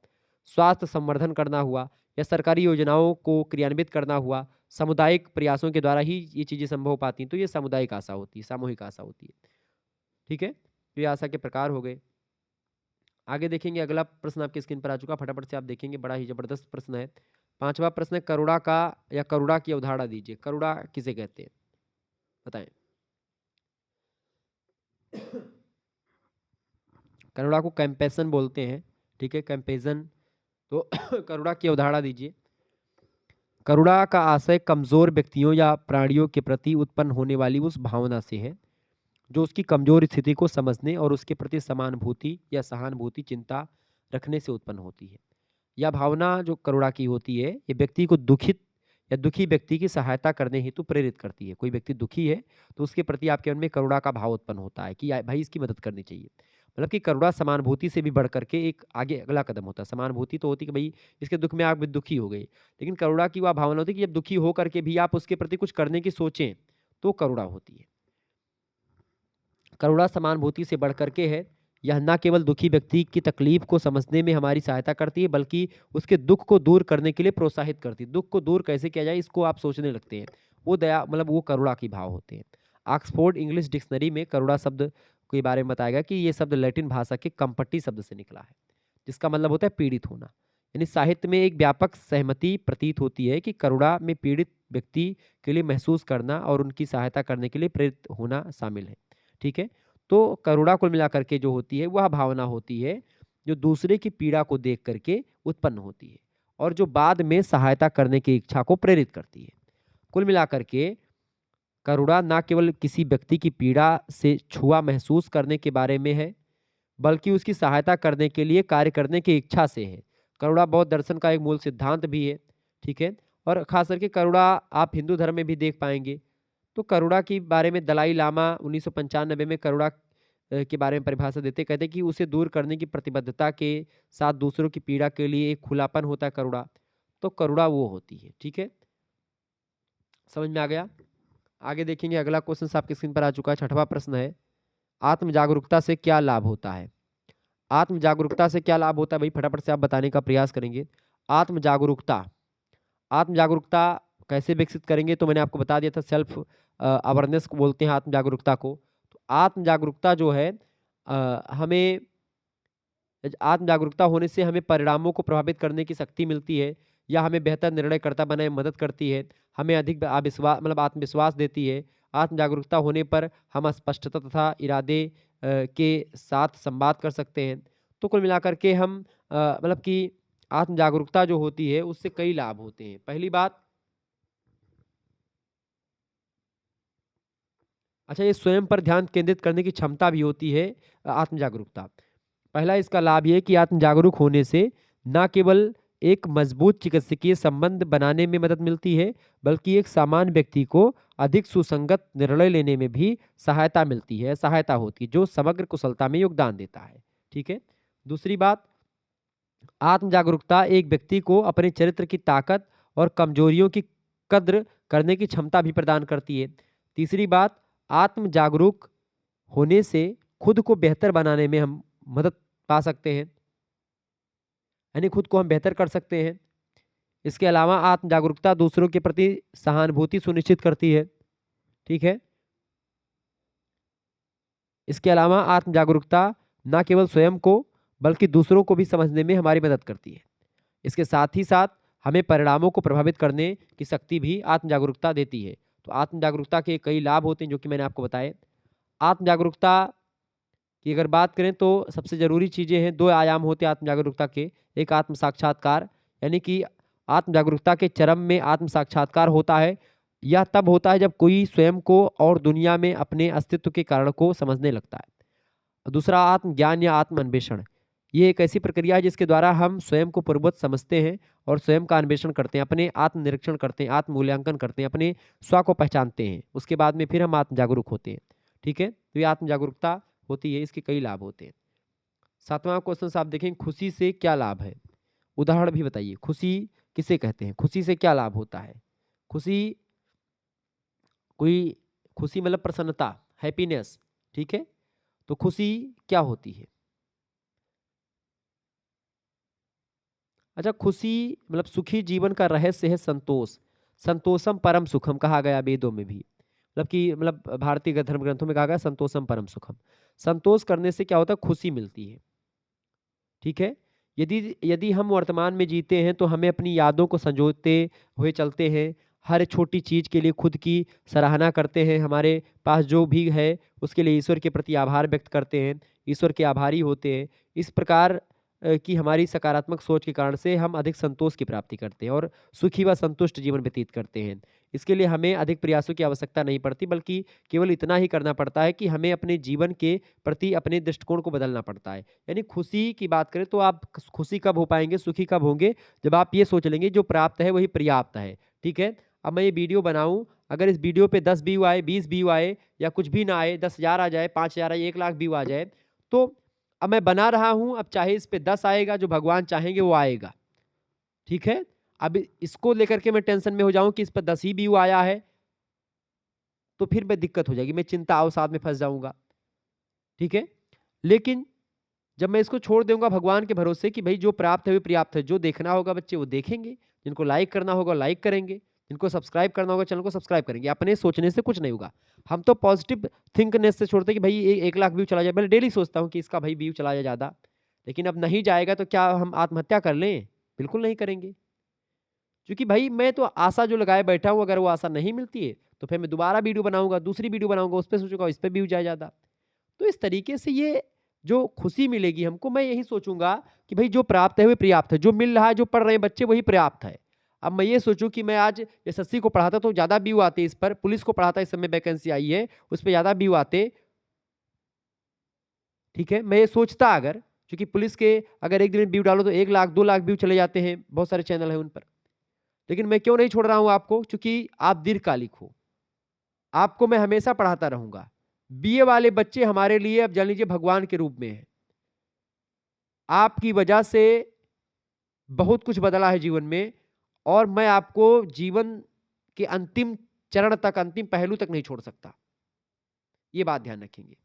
स्वास्थ्य संवर्धन करना हुआ, या सरकारी योजनाओं को क्रियान्वित करना हुआ, सामुदायिक प्रयासों के द्वारा ही ये चीज़ें संभव हो पाती हैं। तो ये सामुदायिक आशा होती है, सामूहिक आशा होती है। ठीक है? तो ये आशा के प्रकार हो गए। आगे देखेंगे, अगला प्रश्न आपकी स्क्रीन पर आ चुका, फटाफट से आप देखेंगे, बड़ा ही जबरदस्त प्रश्न है। 5वां प्रश्न है, करुणा का या करुणा की अवधारणा दीजिए। करुणा किसे कहते हैं? बताएं। करुणा को कंपैशन बोलते हैं। ठीक है? कंपैशन। तो करुणा की अवधारणा दीजिए। करुणा का आशय कमजोर व्यक्तियों या प्राणियों के प्रति उत्पन्न होने वाली उस भावना से है जो उसकी कमजोर स्थिति को समझने और उसके प्रति समानुभूति या सहानुभूति चिंता रखने से उत्पन्न होती है। यह भावना जो करुणा की होती है, ये व्यक्ति को दुखित या दुखी व्यक्ति की सहायता करने हेतु प्रेरित करती है। कोई व्यक्ति दुखी है तो उसके प्रति आपके मन में करुणा का भाव उत्पन्न होता है कि भाई इसकी मदद करनी चाहिए। मतलब कि करुणा समानुभूति से भी बढ़ करके एक आगे अगला कदम होता है। समानुभूति तो होती है कि भाई इसके दुख में आप भी दुखी हो गए, लेकिन करुणा की वह भावना होती है कि जब दुखी हो करके भी आप उसके प्रति कुछ करने की सोचें, तो करुणा होती है। करुणा समानुभूति से बढ़ करके है। यह न केवल दुखी व्यक्ति की तकलीफ को समझने में हमारी सहायता करती है, बल्कि उसके दुख को दूर करने के लिए प्रोत्साहित करती है। दुख को दूर कैसे किया जाए, इसको आप सोचने लगते हैं। वो दया, मतलब वो करुणा की भाव होते हैं। ऑक्सफोर्ड इंग्लिश डिक्शनरी में करुणा शब्द के बारे में बताया गया कि ये शब्द लैटिन भाषा के कंपट्टी शब्द से निकला है, जिसका मतलब होता है पीड़ित होना। यानी साहित्य में एक व्यापक सहमति प्रतीत होती है कि करुणा में पीड़ित व्यक्ति के लिए महसूस करना और उनकी सहायता करने के लिए प्रेरित होना शामिल है। ठीक है? तो करुणा कुल मिलाकर के जो होती है, वह भावना होती है जो दूसरे की पीड़ा को देख करके उत्पन्न होती है और जो बाद में सहायता करने की इच्छा को प्रेरित करती है। कुल मिलाकर के करुणा न केवल किसी व्यक्ति की पीड़ा से छुआ महसूस करने के बारे में है, बल्कि उसकी सहायता करने के लिए कार्य करने की इच्छा से है। करुणा बौद्ध दर्शन का एक मूल सिद्धांत भी है। ठीक है? और खास करके करुणा आप हिंदू धर्म में भी देख पाएंगे। तो करुणा के बारे में दलाई लामा 1995 में करुणा के बारे में परिभाषा देते, कहते कि उसे दूर करने की प्रतिबद्धता के साथ दूसरों की पीड़ा के लिए एक खुलापन होता है करुणा। तो करुणा वो होती है, ठीक है? समझ में आ गया? आगे देखेंगे, अगला क्वेश्चन आपकी स्क्रीन पर आ चुका है। छठवां प्रश्न है, आत्म जागरूकता से क्या लाभ होता है? आत्म जागरूकता से क्या लाभ होता है भाई, फटाफट से आप बताने का प्रयास करेंगे। आत्म जागरूकता, आत्म जागरूकता कैसे विकसित करेंगे, तो मैंने आपको बता दिया था, सेल्फ अवेयरनेस को बोलते हैं आत्म जागरूकता को। तो आत्म जागरूकता जो है हमें आत्म जागरूकता होने से हमें परिणामों को प्रभावित करने की शक्ति मिलती है, या हमें बेहतर निर्णयकर्ता बनने में मदद करती है, हमें अधिक अविश्वास मतलब आत्मविश्वास देती है। आत्म जागरूकता होने पर हम स्पष्टता तथा इरादे के साथ संवाद कर सकते हैं। तो कुल मिलाकर के हम मतलब कि आत्म जागरूकता जो होती है उससे कई लाभ होते हैं। पहली बात, अच्छा, ये स्वयं पर ध्यान केंद्रित करने की क्षमता भी होती है आत्म जागरूकता। पहला इसका लाभ ये है कि आत्म जागरूक होने से न केवल एक मजबूत चिकित्सकीय संबंध बनाने में मदद मिलती है, बल्कि एक सामान्य व्यक्ति को अधिक सुसंगत निर्णय लेने में भी सहायता मिलती है, सहायता होती है, जो समग्र कुशलता में योगदान देता है। ठीक है। दूसरी बात, आत्म जागरूकता एक व्यक्ति को अपने चरित्र की ताकत और कमजोरियों की कद्र करने की क्षमता भी प्रदान करती है। तीसरी बात, आत्म जागरूक होने से खुद को बेहतर बनाने में हम मदद पा सकते हैं, यानी खुद को हम बेहतर कर सकते हैं। इसके अलावा आत्म जागरूकता दूसरों के प्रति सहानुभूति सुनिश्चित करती है। ठीक है। इसके अलावा आत्म जागरूकता न केवल स्वयं को बल्कि दूसरों को भी समझने में हमारी मदद करती है। इसके साथ ही साथ हमें परिणामों को प्रभावित करने की शक्ति भी आत्म जागरूकता देती है। तो आत्म जागरूकता के कई लाभ होते हैं जो कि मैंने आपको बताए। आत्म जागरूकता की अगर बात करें तो सबसे ज़रूरी चीज़ें हैं, 2 आयाम होते हैं आत्म जागरूकता के। एक आत्म साक्षात्कार, यानी कि आत्म जागरूकता के चरम में आत्म साक्षात्कार होता है। यह तब होता है जब कोई स्वयं को और दुनिया में अपने अस्तित्व के कारण को समझने लगता है। दूसरा आत्मज्ञान या आत्म अन्वेषण, ये एक ऐसी प्रक्रिया है जिसके द्वारा हम स्वयं को पूर्ववत समझते हैं और स्वयं का अन्वेषण करते हैं, अपने आत्म निरीक्षण करते हैं, आत्म मूल्यांकन करते हैं, अपने स्व को पहचानते हैं। उसके बाद में फिर हम आत्म जागरूक होते हैं। ठीक है। तो ये आत्म जागरूकता होती है, इसके कई लाभ होते हैं। सातवां क्वेश्चन आप देखें, खुशी से क्या लाभ है? उदाहरण भी बताइए, खुशी किसे कहते हैं, खुशी से क्या लाभ होता है? खुशी, कोई खुशी मतलब प्रसन्नता, हैप्पीनेस। ठीक है। तो खुशी क्या होती है? अच्छा, खुशी मतलब सुखी जीवन का रहस्य है संतोष। संतोषम परम सुखम कहा गया वेदों में भी, मतलब कि मतलब भारतीय धर्म ग्रंथों में कहा गया संतोषम परम सुखम। संतोष करने से क्या होता है? खुशी मिलती है। ठीक है। यदि यदि हम वर्तमान में जीते हैं तो हमें अपनी यादों को संजोते हुए चलते हैं, हर छोटी चीज के लिए खुद की सराहना करते हैं, हमारे पास जो भी है उसके लिए ईश्वर के प्रति आभार व्यक्त करते हैं, ईश्वर के आभारी होते हैं। इस प्रकार की हमारी सकारात्मक सोच के कारण से हम अधिक संतोष की प्राप्ति करते हैं और सुखी व संतुष्ट जीवन व्यतीत करते हैं। इसके लिए हमें अधिक प्रयासों की आवश्यकता नहीं पड़ती, बल्कि केवल इतना ही करना पड़ता है कि हमें अपने जीवन के प्रति अपने दृष्टिकोण को बदलना पड़ता है। यानी खुशी की बात करें तो आप खुशी कब हो पाएंगे, सुखी कब होंगे? जब आप ये सोच लेंगे जो प्राप्त है वही पर्याप्त है। ठीक है। अब मैं ये वीडियो बनाऊं, अगर इस वीडियो पे 10 व्यू आए, 20 व्यू आए, या कुछ भी ना आए, 10,000 आ जाए, 5,000 आए, 1 लाख व्यू आ जाए, तो अब मैं बना रहा हूं, अब चाहे इस पे 10 आएगा, जो भगवान चाहेंगे वो आएगा। ठीक है। अब इसको लेकर के मैं टेंशन में हो जाऊं कि इस पर 10 ही व्यू आया है, तो फिर मैं दिक्कत हो जाएगी, मैं चिंता अवसाद में फंस जाऊंगा। ठीक है। लेकिन जब मैं इसको छोड़ दूंगा भगवान के भरोसे कि भाई जो प्राप्त है वो पर्याप्त है, जो देखना होगा बच्चे वो देखेंगे, जिनको लाइक करना होगा लाइक करेंगे, जिनको सब्सक्राइब करना होगा चैनल को सब्सक्राइब करेंगे। अपने सोचने से कुछ नहीं होगा। हम तो पॉजिटिव थिंकनेस से छोड़ते हैं कि भाई 1 लाख व्यू चला जाए। मैं डेली सोचता हूँ कि इसका भाई व्यू चला जाए ज़्यादा, लेकिन अब नहीं जाएगा तो क्या हम आत्महत्या कर लें? बिल्कुल नहीं करेंगे। क्योंकि भाई मैं तो आशा जो लगाए बैठा हूँ, अगर वो आशा नहीं मिलती है तो फिर मैं दोबारा वीडियो बनाऊंगा, दूसरी वीडियो बनाऊंगा, उस पर सोचूंगा इस पर व्यू जाए ज़्यादा। तो इस तरीके से ये जो खुशी मिलेगी हमको, मैं यही सोचूंगा कि भाई जो प्राप्त है वो पर्याप्त है, जो मिल रहा है, जो पढ़ रहे हैं बच्चे वही पर्याप्त है। अब मैं ये सोचूं कि मैं आज एसएससी को पढ़ाता तो ज़्यादा व्यू आते, इस पर पुलिस को पढ़ाता, इस समय वैकेंसी आई है उस पर ज़्यादा व्यू आते। ठीक है। मैं ये सोचता, अगर क्योंकि पुलिस के अगर एक दिन में व्यू डालो तो 1 लाख 2 लाख व्यू चले जाते हैं, बहुत सारे चैनल हैं उन पर। लेकिन मैं क्यों नहीं छोड़ रहा हूं आपको? क्योंकि आप दीर्घकालिक हो, आपको मैं हमेशा पढ़ाता रहूँगा। बीए वाले बच्चे हमारे लिए अब जान लीजिए भगवान के रूप में हैं। आपकी वजह से बहुत कुछ बदला है जीवन में और मैं आपको जीवन के अंतिम चरण तक, अंतिम पहलू तक नहीं छोड़ सकता। ये बात ध्यान रखेंगे।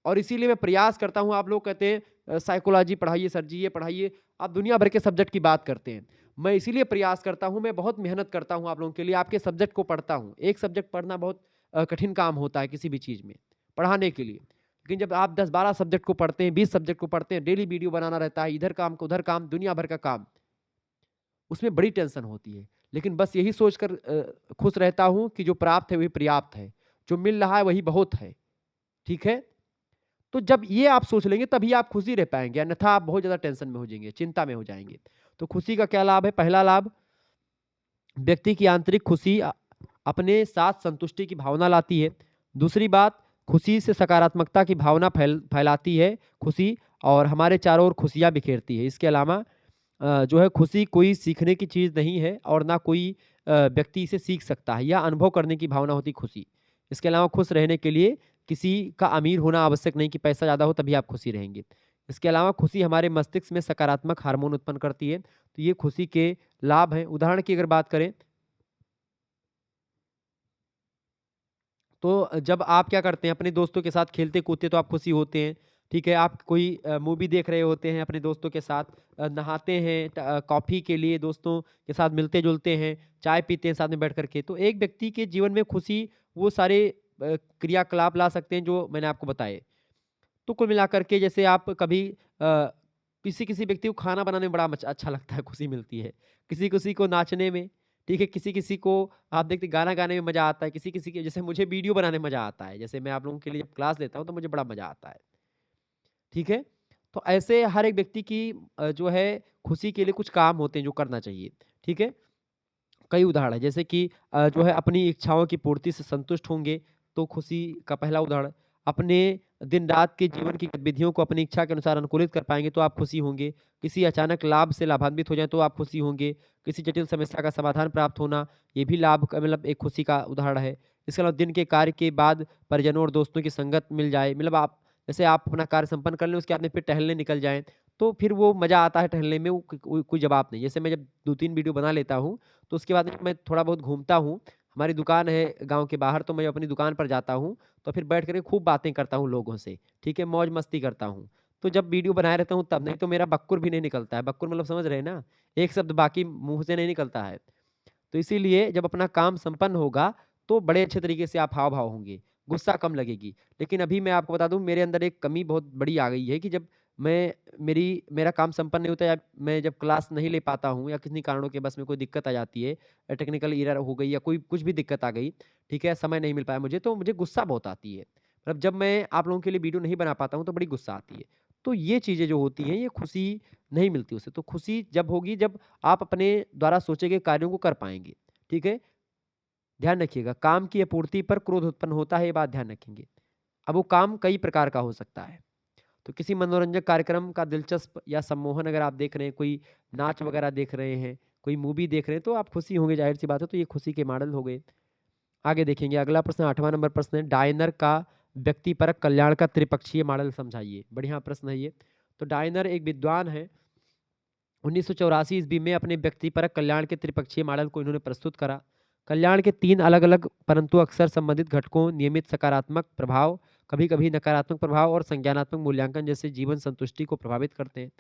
और इसीलिए मैं प्रयास करता हूँ, आप लोग कहते हैं साइकोलॉजी पढ़ाइए सर जी, ये पढ़ाइए, आप दुनिया भर के सब्जेक्ट की बात करते हैं। मैं इसीलिए प्रयास करता हूँ, मैं बहुत मेहनत करता हूँ आप लोगों के लिए, आपके सब्जेक्ट को पढ़ता हूँ। एक सब्जेक्ट पढ़ना बहुत कठिन काम होता है किसी भी चीज़ में, पढ़ाने के लिए। लेकिन जब आप 10-12 सब्जेक्ट को पढ़ते हैं, 20 सब्जेक्ट को पढ़ते हैं, डेली वीडियो बनाना रहता है, इधर काम, उधर काम, दुनिया भर का काम, उसमें बड़ी टेंशन होती है। लेकिन बस यही सोचकर खुश रहता हूँ कि जो प्राप्त है वही पर्याप्त है, जो मिल रहा है वही बहुत है, ठीक है? तो जब ये आप सोच लेंगे तभी आप खुशी रह पाएँगे, अन्यथा आप बहुत ज़्यादा टेंशन में हो जाएँगे, चिंता में हो जाएँगे। तो खुशी का क्या लाभ है? पहला लाभ, व्यक्ति की आंतरिक खुशी अपने साथ संतुष्टि की भावना लाती है। दूसरी बात, खुशी से सकारात्मकता की भावना फैलाती है खुशी, और हमारे चारों ओर खुशियाँ बिखेरती है। इसके अलावा जो है खुशी कोई सीखने की चीज़ नहीं है और ना कोई व्यक्ति इसे सीख सकता है, यह अनुभव करने की भावना होती है खुशी। इसके अलावा खुश रहने के लिए किसी का अमीर होना आवश्यक नहीं कि पैसा ज़्यादा हो तभी आप खुशी रहेंगे। इसके अलावा खुशी हमारे मस्तिष्क में सकारात्मक हार्मोन उत्पन्न करती है, तो ये खुशी के लाभ हैं। उदाहरण की अगर बात करें, तो जब आप क्या करते हैं अपने दोस्तों के साथ खेलते-कूदते तो आप खुशी होते हैं, ठीक है? आप कोई मूवी देख रहे होते हैं अपने दोस्तों के साथ, नहाते हैं, कॉफ़ी के लिए दोस्तों के साथ मिलते-जुलते हैं, चाय पीते हैं साथ में बैठ कर के। तो एक व्यक्ति के जीवन में खुशी वो सारे क्रियाकलाप ला सकते हैं जो मैंने आपको बताए। तो कुल मिलाकर के जैसे आप कभी किसी-किसी व्यक्ति को खाना बनाने में बड़ा अच्छा लगता है, खुशी मिलती है। किसी-किसी को नाचने में, ठीक है? किसी-किसी को आप देखते गाना गाने में मज़ा आता है, किसी-किसी के जैसे मुझे वीडियो बनाने में मज़ा आता है। जैसे मैं आप लोगों के लिए जब क्लास लेता हूँ तो मुझे बड़ा मज़ा आता है, ठीक है? तो ऐसे हर एक व्यक्ति की जो है खुशी के लिए कुछ काम होते हैं जो करना चाहिए, ठीक है? कई उदाहरण हैं, जैसे कि जो है अपनी इच्छाओं की पूर्ति से संतुष्ट होंगे, तो खुशी का पहला उदाहरण। अपने दिन-रात के जीवन की गतिविधियों को अपनी इच्छा के अनुसार अनुकूलित कर पाएँगे, तो आप खुशी होंगे। किसी अचानक लाभ से लाभान्वित हो जाएँ, तो आप खुशी होंगे। किसी जटिल समस्या का समाधान प्राप्त होना, ये भी लाभ का मतलब एक खुशी का उदाहरण है। इसके अलावा दिन के कार्य के बाद परिजनों और दोस्तों की संगत मिल जाए, मतलब आप जैसे आप अपना कार्य संपन्न कर लें, उसके बाद में फिर टहलने निकल जाएँ, तो फिर वो मज़ा आता है टहलने में, वो कोई जवाब नहीं। जैसे मैं जब 2-3 वीडियो बना लेता हूँ, तो उसके बाद में मैं थोड़ा बहुत घूमता हूँ। हमारी दुकान है गाँव के बाहर, तो मैं अपनी दुकान पर जाता हूँ, तो फिर बैठ कर के खूब बातें करता हूँ लोगों से, ठीक है? मौज-मस्ती करता हूँ। तो जब वीडियो बनाए रहता हूँ तब, नहीं तो मेरा बक्कुर भी नहीं निकलता है। बक्कुर मतलब समझ रहे हैं ना? एक शब्द बाकी मुँह से नहीं निकलता है। तो इसीलिए जब अपना काम संपन्न होगा, तो बड़े अच्छे तरीके से आप हाव-भाव होंगे, गुस्सा कम लगेगी। लेकिन अभी मैं आपको बता दूँ, मेरे अंदर एक कमी बहुत बड़ी आ गई है कि जब मैं मेरा काम संपन्न नहीं होता, या मैं जब क्लास नहीं ले पाता हूँ या किन्हीं कारणों के बस में कोई दिक्कत आ जाती है, टेक्निकल एरर हो गई या कोई कुछ भी दिक्कत आ गई, ठीक है? समय नहीं मिल पाया मुझे, तो मुझे गुस्सा बहुत आती है। मतलब जब मैं आप लोगों के लिए वीडियो नहीं बना पाता हूँ, तो बड़ी गुस्सा आती है। तो ये चीज़ें जो होती हैं, ये खुशी नहीं मिलती उससे। तो खुशी जब होगी जब आप अपने द्वारा सोचे गए कार्यों को कर पाएँगे। ठीक है? ध्यान रखिएगा, काम की अपूर्ति पर क्रोध उत्पन्न होता है, ये बात ध्यान रखेंगे। अब वो काम कई प्रकार का हो सकता है। तो किसी मनोरंजक कार्यक्रम का दिलचस्प या सम्मोहन अगर आप देख रहे हैं, कोई नाच वगैरह देख रहे हैं, कोई मूवी देख रहे हैं, तो आप खुशी होंगे, ज़ाहिर-सी बात है, तो ये खुशी के मॉडल हो गए। आगे देखेंगे, अगला प्रश्न 8वाँ नंबर प्रश्न है, डायनर का व्यक्तिपरक कल्याण का त्रिपक्षीय मॉडल समझाइए। बढ़िया प्रश्न है ये। तो डायनर एक विद्वान हैं, 1984 ईस्वी में अपने व्यक्तिपरक कल्याण के त्रिपक्षीय मॉडल को इन्होंने प्रस्तुत करा। कल्याण के 3 अलग-अलग परंतु अक्सर संबंधित घटकों, नियमित सकारात्मक प्रभाव, कभी-कभी नकारात्मक प्रभाव और संज्ञानात्मक मूल्यांकन जैसे जीवन संतुष्टि को प्रभावित करते हैं।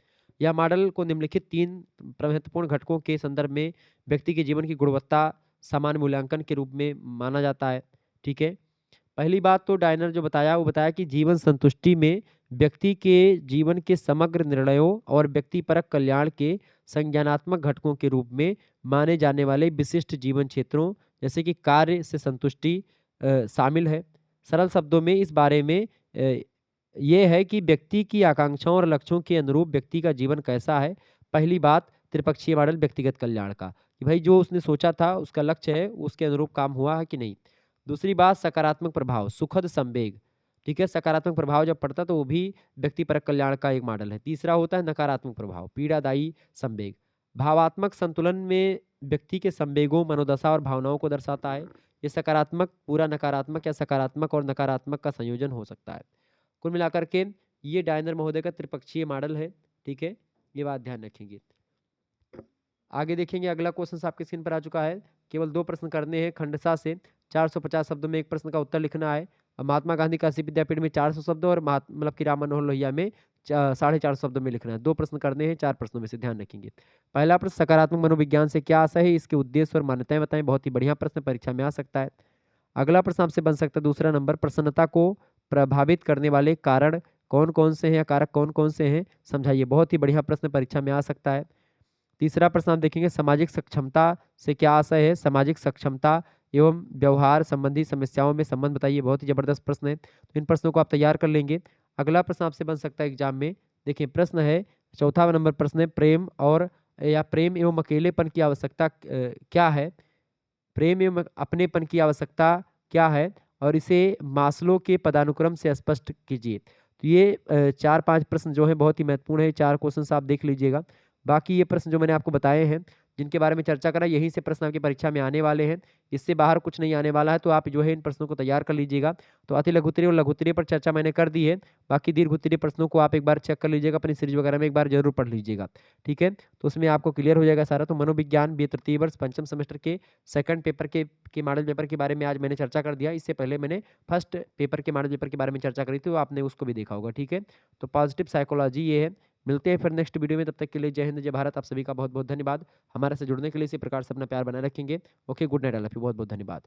यह मॉडल को निम्नलिखित 3 महत्वपूर्ण घटकों के संदर्भ में व्यक्ति के जीवन की गुणवत्ता सामान्य मूल्यांकन के रूप में माना जाता है। ठीक है? पहली बात तो डायनर जो बताया, वो बताया कि जीवन संतुष्टि में व्यक्ति के जीवन के समग्र निर्णयों और व्यक्तिपरक कल्याण के संज्ञानात्मक घटकों के रूप में माने जाने वाले विशिष्ट जीवन क्षेत्रों जैसे कि कार्य से संतुष्टि शामिल है। सरल शब्दों में इस बारे में ये है कि व्यक्ति की आकांक्षाओं और लक्ष्यों के अनुरूप व्यक्ति का जीवन कैसा है। पहली बात, त्रिपक्षीय मॉडल व्यक्तिगत कल्याण का, कि भाई जो उसने सोचा था उसका लक्ष्य है, उसके अनुरूप काम हुआ है कि नहीं। दूसरी बात, सकारात्मक प्रभाव, सुखद संवेग, ठीक है? सकारात्मक प्रभाव जब पड़ता है तो वो भी व्यक्तिपरक कल्याण का एक मॉडल है। तीसरा होता है नकारात्मक प्रभाव, पीड़ादायी संवेग। भावात्मक संतुलन में व्यक्ति के संवेगों, मनोदशा और भावनाओं को दर्शाता है। ये सकारात्मक पूरा नकारात्मक या सकारात्मक और नकारात्मक का संयोजन हो सकता है। कुल मिलाकर के ये डायनर महोदय का त्रिपक्षीय मॉडल है, ठीक है? ये बात ध्यान रखेंगे। आगे देखेंगे अगला क्वेश्चन आपकी स्क्रीन पर आ चुका है। केवल 2 प्रश्न करने हैं खंडसा से। 450 शब्दों में 1 प्रश्न का उत्तर लिखना है। महात्मा गांधी काशी विद्यापीठ में 400 शब्द और मतलब कि राम मनोहर लोहिया में 450 शब्दों में लिखना है। 2 प्रश्न करने हैं 4 प्रश्नों में से, ध्यान रखेंगे। पहला प्रश्न, सकारात्मक मनोविज्ञान से क्या आशय है? इसके उद्देश्य और मान्यताएं बताएं। बहुत ही बढ़िया प्रश्न, परीक्षा में आ सकता है। अगला प्रश्न आपसे बन सकता है दूसरा नंबर, प्रसन्नता को प्रभावित करने वाले कारण कौन-कौन से हैं या कारक कौन-कौन से हैं? समझाइए। बहुत ही बढ़िया प्रश्न, परीक्षा में आ सकता है। तीसरा प्रश्न आप देखेंगे, सामाजिक सक्षमता से क्या आशय है? सामाजिक सक्षमता एवं व्यवहार संबंधी समस्याओं में संबंध बताइए। बहुत ही जबरदस्त प्रश्न है, तो इन प्रश्नों को आप तैयार कर लेंगे। अगला प्रश्न आपसे बन सकता है एग्जाम में। देखिए प्रश्न है, चौथा नंबर प्रश्न है, प्रेम और या प्रेम एवं अकेलेपन की आवश्यकता क्या है? प्रेम एवं अपनेपन की आवश्यकता क्या है? और इसे मास्लो के पदानुक्रम से स्पष्ट कीजिए। तो ये 4-5 प्रश्न जो हैं बहुत ही महत्वपूर्ण है। 4 क्वेश्चंस आप देख लीजिएगा। बाकी ये प्रश्न जो मैंने आपको बताए हैं, जिनके बारे में चर्चा करा, यहीं से प्रश्न आपकी परीक्षा में आने वाले हैं। इससे बाहर कुछ नहीं आने वाला है, तो आप जो है इन प्रश्नों को तैयार कर लीजिएगा। तो अति लघुत्तरीय और लघुत्तरीय पर चर्चा मैंने कर दी है। बाकी दीर्घोत्तरीय प्रश्नों को आप एक बार चेक कर लीजिएगा, अपनी सीरीज वगैरह में एक बार ज़रूर पढ़ लीजिएगा, ठीक है? तो उसमें आपको क्लियर हो जाएगा सारा। तो मनोविज्ञान बी तृतीय वर्ष पंचम सेमेस्टर के सेकंड पेपर के मॉडल पेपर के बारे में आज मैंने चर्चा कर दिया। इससे पहले मैंने फर्स्ट पेपर के मॉडल पेपर के बारे में चर्चा करी थी, वो आपने उसको भी देखा होगा, ठीक है? तो पॉजिटिव साइकोलॉजी ये है। मिलते हैं फिर नेक्स्ट वीडियो में, तब तक के लिए जय हिंद, जय भारत। आप सभी का बहुत-बहुत धन्यवाद। हमारे से जुड़ने के लिए इसी प्रकार से अपना प्यार बनाए रखेंगे। Okay, good night, I love you. बहुत-बहुत धन्यवाद।